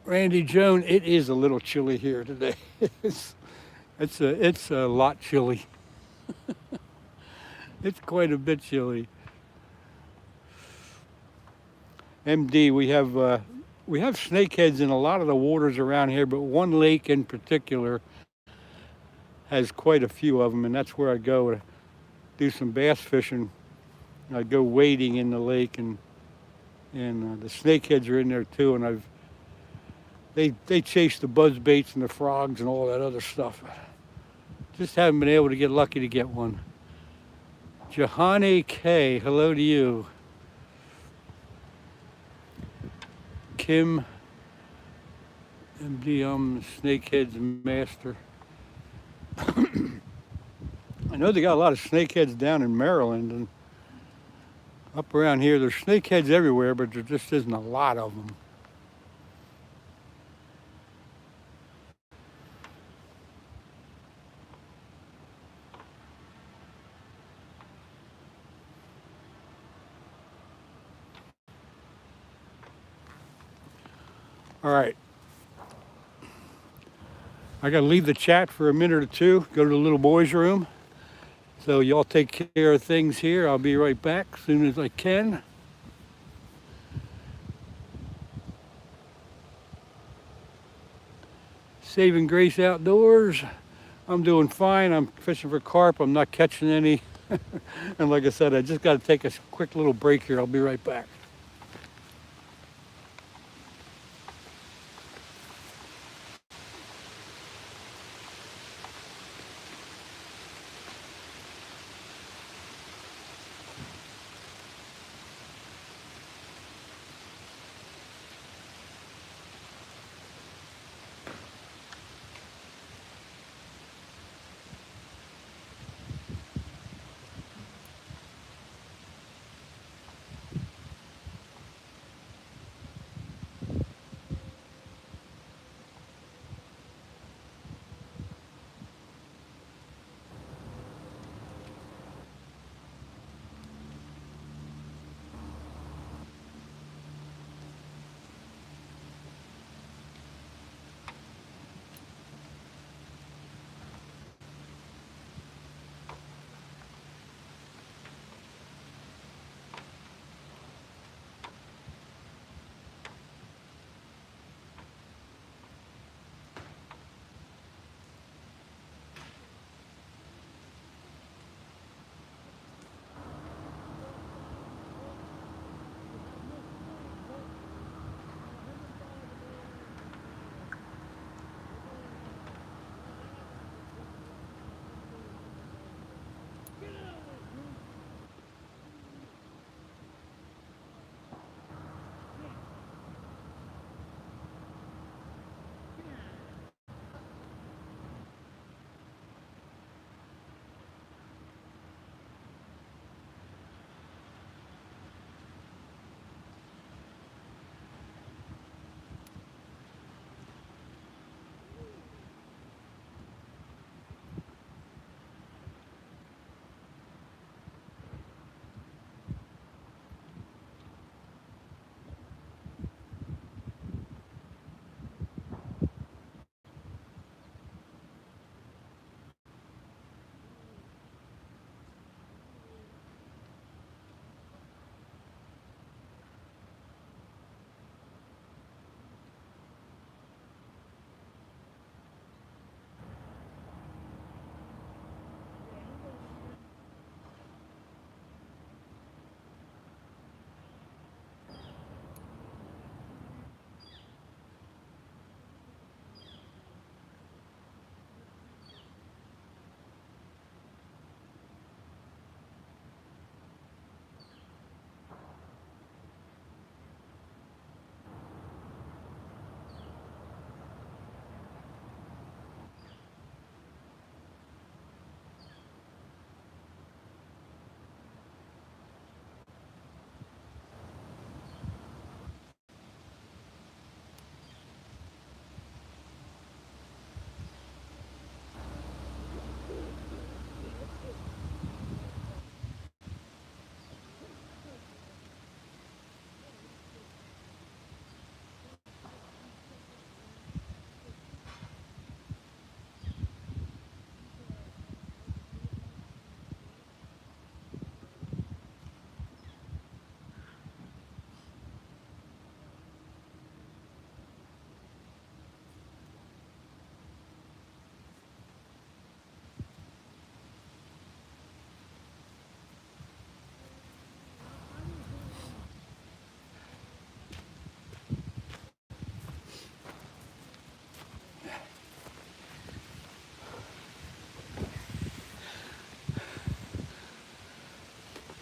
Randy Joan, it is a little chilly here today. It's a lot chilly. It's quite a bit chilly. MD, we have snakeheads in a lot of the waters around here, but one lake in particular has quite a few of them, and that's where I go to do some bass fishing. I go wading in the lake, and the snakeheads are in there too, and they chase the buzz baits and the frogs and all that other stuff. Just haven't been able to get lucky to get one. Jahani K, hello to you. Kim, MD, I'm snakeheads master. I know they got a lot of snakeheads down in Maryland, and up around here there's snakeheads everywhere, but there just isn't a lot of them. All right. I got to leave the chat for a minute or two, go to the little boys' room. So y'all take care of things here. I'll be right back as soon as I can. Saving Grace Outdoors. I'm doing fine. I'm fishing for carp. I'm not catching any. And like I said, I just got to take a quick little break here. I'll be right back.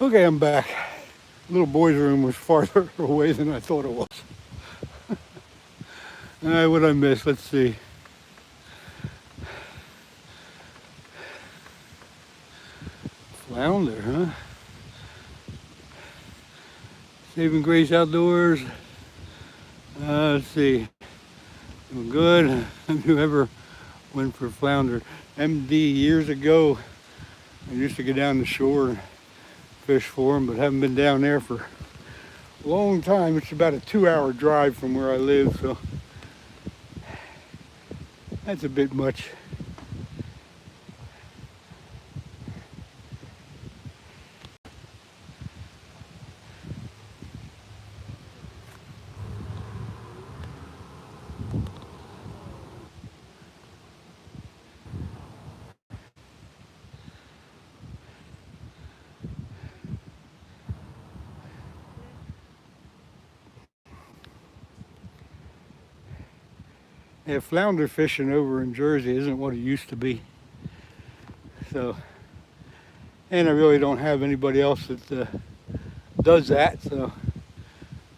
Okay, I'm back. Little boy's room was farther away than I thought it was. All right, what I missed? Let's see. Flounder, huh? Saving Grace Outdoors. Let's see. Doing good. Have you ever went for flounder? MD years ago. I used to go down the shore and fish for them, but haven't been down there for a long time. It's about a 2-hour drive from where I live, so that's a bit much. Yeah, flounder fishing over in Jersey isn't what it used to be. So, and I really don't have anybody else that does that, so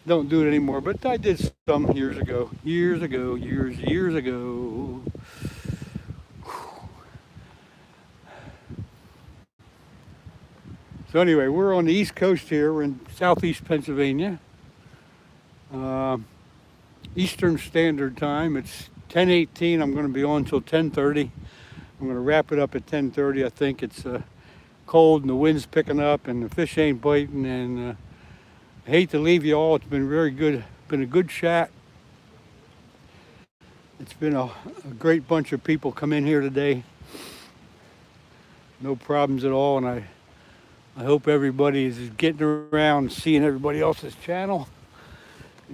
don't do it anymore. But I did some years ago. Years ago. So anyway, we're on the East Coast here. We're in southeast Pennsylvania. Eastern Standard Time. It's 10:18. I'm going to be on until 10:30. I'm going to wrap it up at 10:30. I think it's cold and the wind's picking up and the fish ain't biting. And I hate to leave you all. It's been very good. Been a good chat. It's been a great bunch of people come in here today. No problems at all. And I hope everybody is getting around and seeing everybody else's channel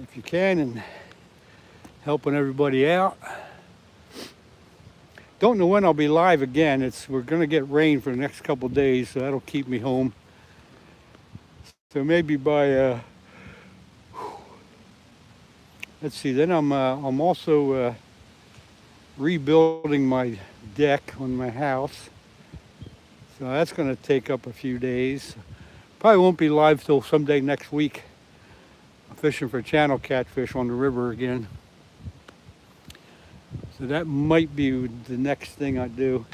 if you can, and helping everybody out. Don't know when I'll be live again. We're gonna get rain for the next couple of days, so that'll keep me home. So maybe by let's see. Then I'm also rebuilding my deck on my house, so that's gonna take up a few days. Probably won't be live till someday next week. I'm fishing for channel catfish on the river again. So that might be the next thing I do.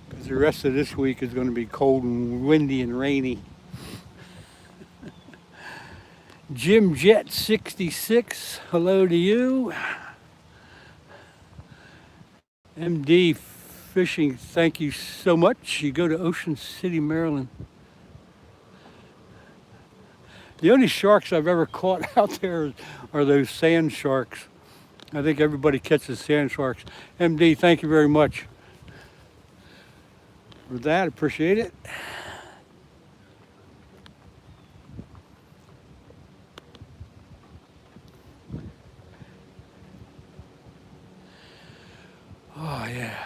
Because the rest of this week is going to be cold and windy and rainy. Jim Jet 66, hello to you. MD Fishing, thank you so much. You go to Ocean City, Maryland. The only sharks I've ever caught out there are those sand sharks. I think everybody catches sand sharks. MD, thank you very much for that. Appreciate it. Oh yeah.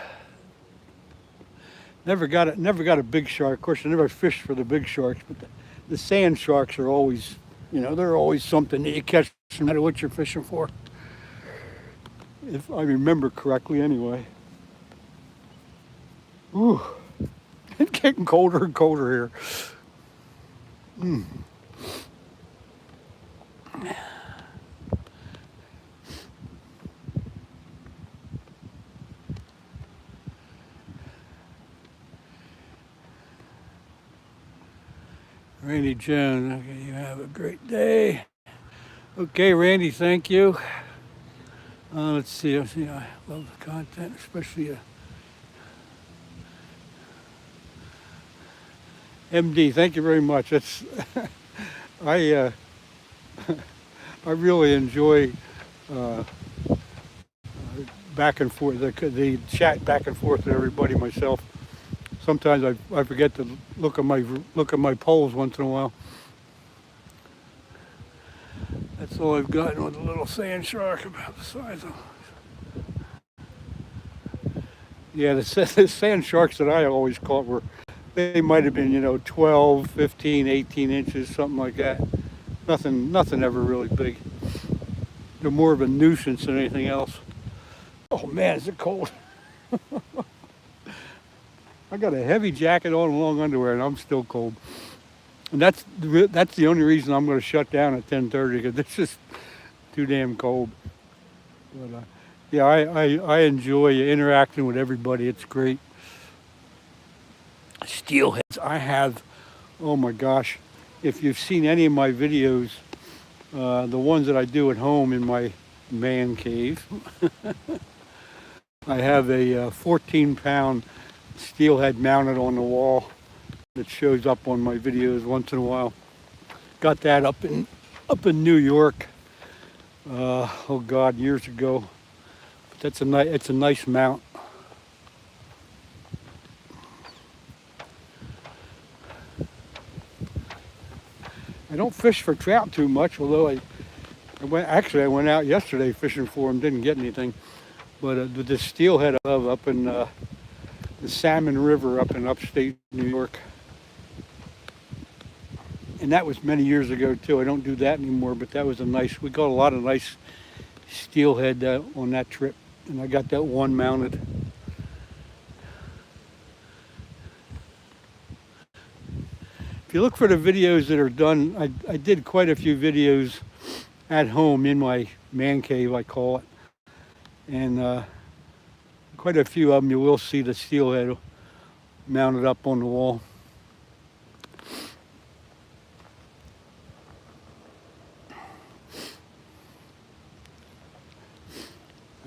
Never got a big shark. Of course, I never fished for the big sharks, but the sand sharks are always, they're always something that you catch no matter what you're fishing for. If I remember correctly anyway. Ooh, it's getting colder and colder here. Randy Jones, okay, you have a great day. Okay, Randy, thank you. Let's see, I love the content, especially MD, thank you very much. That's I really enjoy back and forth, the chat back and forth with everybody myself. Sometimes I forget to look at my polls once in a while. That's all I've gotten with a little sand shark about the size of. Yeah, the sand sharks that I always caught they might have been 12, 15, 18 inches, something like that. Nothing ever really big. They're more of a nuisance than anything else. Oh man, is it cold? I got a heavy jacket on and long underwear, and I'm still cold. And that's the only reason I'm going to shut down at 10:30 because it's just too damn cold. But yeah, I enjoy interacting with everybody. It's great. Steelheads, I have. Oh my gosh, if you've seen any of my videos, the ones that I do at home in my man cave, I have a 14-pound steelhead mounted on the wall that shows up on my videos once in a while. Got that up in New York. Oh God, years ago. But it's a nice mount. I don't fish for trout too much, although I went out yesterday fishing for them, didn't get anything. But the steelhead I love up in the Salmon River up in upstate New York. And that was many years ago too. I don't do that anymore, but that was we got a lot of nice steelhead on that trip. And I got that one mounted. If you look for the videos that are done, I did quite a few videos at home in my man cave, I call it. And quite a few of them you will see the steelhead mounted up on the wall.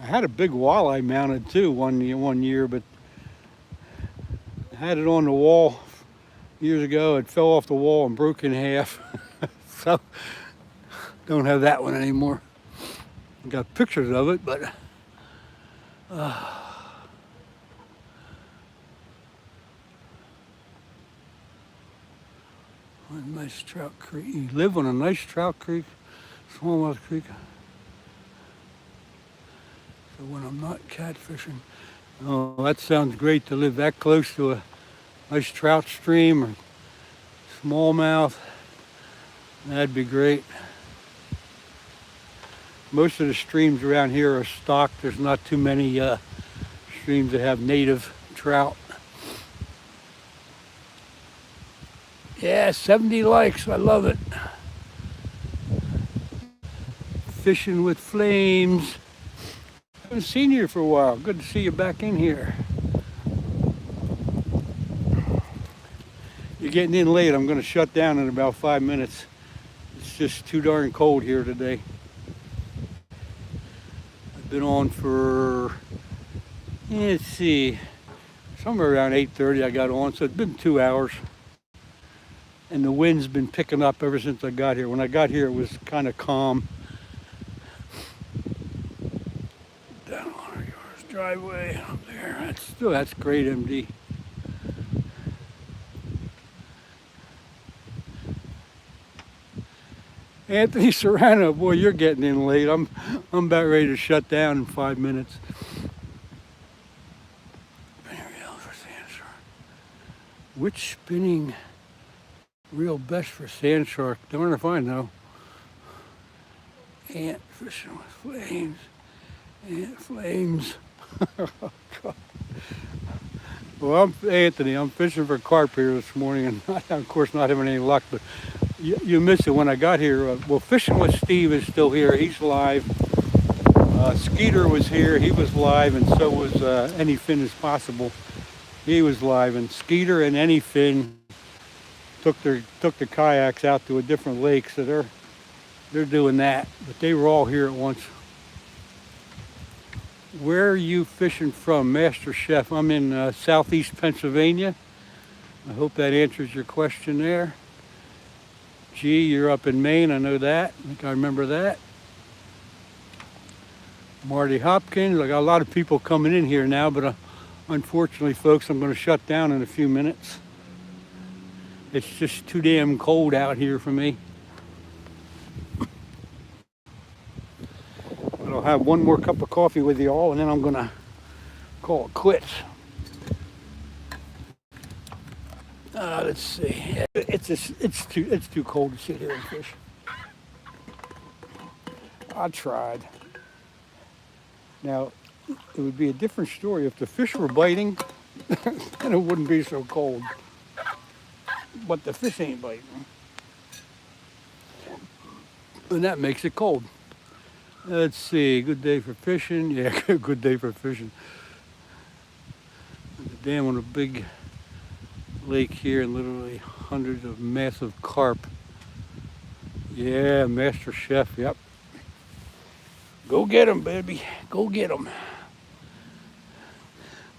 I had a big walleye mounted too one year, but I had it on the wall years ago. It fell off the wall and broke in half. So don't have that one anymore. I got pictures of it, but a nice trout creek. You live on a nice trout creek, smallmouth creek. So when I'm not catfishing, oh, that sounds great to live that close to a nice trout stream or smallmouth. That'd be great. Most of the streams around here are stocked. There's not too many streams that have native trout. Yeah, 70 likes. I love it. Fishing with Flames. Haven't seen you for a while. Good to see you back in here. You're getting in late. I'm going to shut down in about 5 minutes. It's just too darn cold here today. I've been on for, let's see, somewhere around 8:30 I got on, so it's been 2 hours. And the wind's been picking up ever since I got here. When I got here, it was kind of calm. Down on our yards driveway up there. That's great, MD. Anthony Serrano, boy, you're getting in late. I'm about ready to shut down in 5 minutes. Which spinning reel best for sand shark? Darn if I know. Ant fishing with flames. Ant flames. Well, I'm Anthony. I'm fishing for carp here this morning, and of course not having any luck, but you missed it when I got here. Well, Fishing with Steve is still here. He's live. Skeeter was here. He was live, and so was Any Fin Is Possible. He was live, and Skeeter and Any Fin took the kayaks out to a different lake, so they're doing that. But they were all here at once. Where are you fishing from, Master Chef? I'm in southeast Pennsylvania. I hope that answers your question there. Gee, you're up in Maine, I know that. I think I remember that. Marty Hopkins, I got a lot of people coming in here now, but unfortunately, folks, I'm going to shut down in a few minutes. It's just too damn cold out here for me. But I'll have one more cup of coffee with you all, and then I'm going to call it quits. Let's see. It's too cold to sit here and fish. I tried. Now, it would be a different story if the fish were biting then it wouldn't be so cold. But the fish ain't biting. And that makes it cold. Let's see, good day for fishing. Yeah, good day for fishing. The dam on a big lake here, and literally hundreds of massive carp. Yeah, Master Chef, yep. Go get 'em, baby. Go get 'em.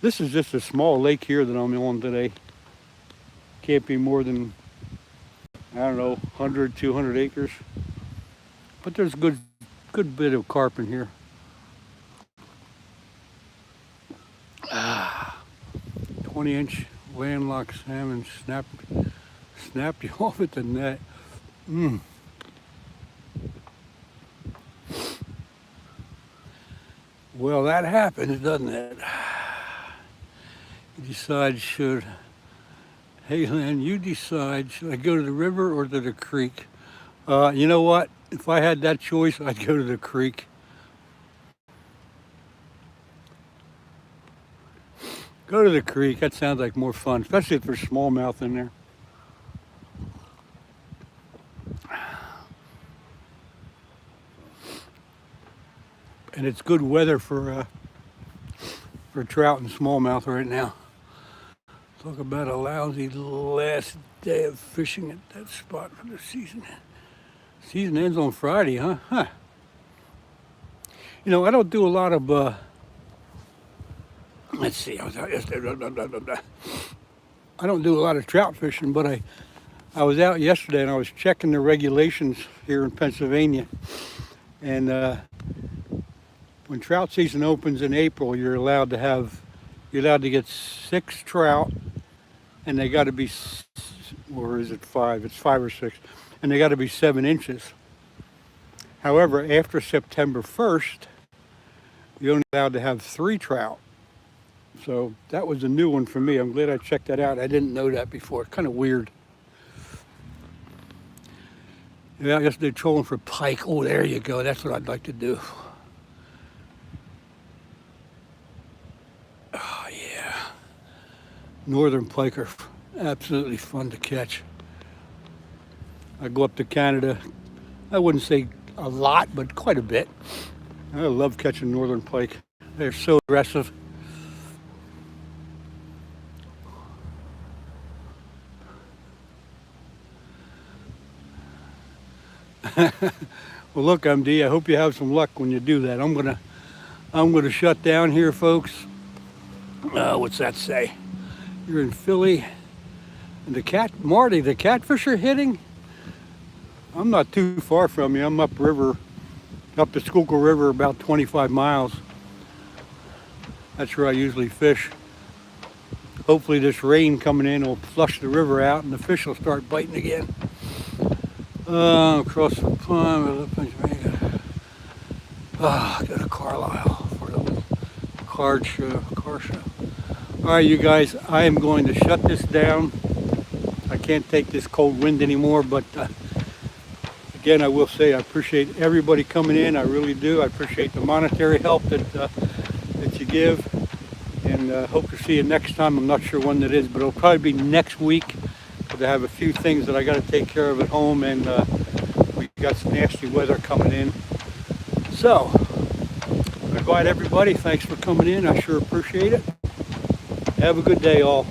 This is just a small lake here that I'm on today. Can't be more than, I don't know, 100, 200 acres. But there's a good bit of carp in here. 20-inch landlocked salmon snapped you off at the net. Well, that happens, doesn't it? You decide hey Len, you decide, should I go to the river or to the creek? You know what? If I had that choice, I'd go to the creek. Go to the creek, that sounds like more fun, especially if there's smallmouth in there. And it's good weather for trout and smallmouth right now. Talk about a lousy last day of fishing at that spot for the season. Season ends on Friday, huh? You know, I don't do a lot of, let's see, I was out yesterday, I don't do a lot of trout fishing, but I was out yesterday and I was checking the regulations here in Pennsylvania. And when trout season opens in April, you're allowed to get 6 trout, and they got to be, or is it 5? It's 5 or 6, and they got to be 7 inches. However, after September 1st, you're only allowed to have 3 trout. So that was a new one for me. I'm glad I checked that out. I didn't know that before. Kind of weird. Yeah, I guess they're trolling for pike. Oh, there you go. That's what I'd like to do. Oh, yeah. Northern pike are absolutely fun to catch. I go up to Canada. I wouldn't say a lot, but quite a bit. I love catching northern pike. They're so aggressive. Well, look, MD, I hope you have some luck when you do that. I'm gonna shut down here, folks. What's that say? You're in Philly, and Marty, the catfish are hitting. I'm not too far from you. I'm up the Schuylkill River, about 25 miles. That's where I usually fish. Hopefully, this rain coming in will flush the river out, and the fish will start biting again. Across the pond, go to Carlisle for the car show. All right, you guys, I am going to shut this down. I can't take this cold wind anymore, but again, I will say I appreciate everybody coming in. I really do. I appreciate the monetary help that you give, and hope to see you next time. I'm not sure when that is, but it'll probably be next week. I have a few things that I got to take care of at home, and we got some nasty weather coming in. So, goodbye to everybody. Thanks for coming in. I sure appreciate it. Have a good day, all.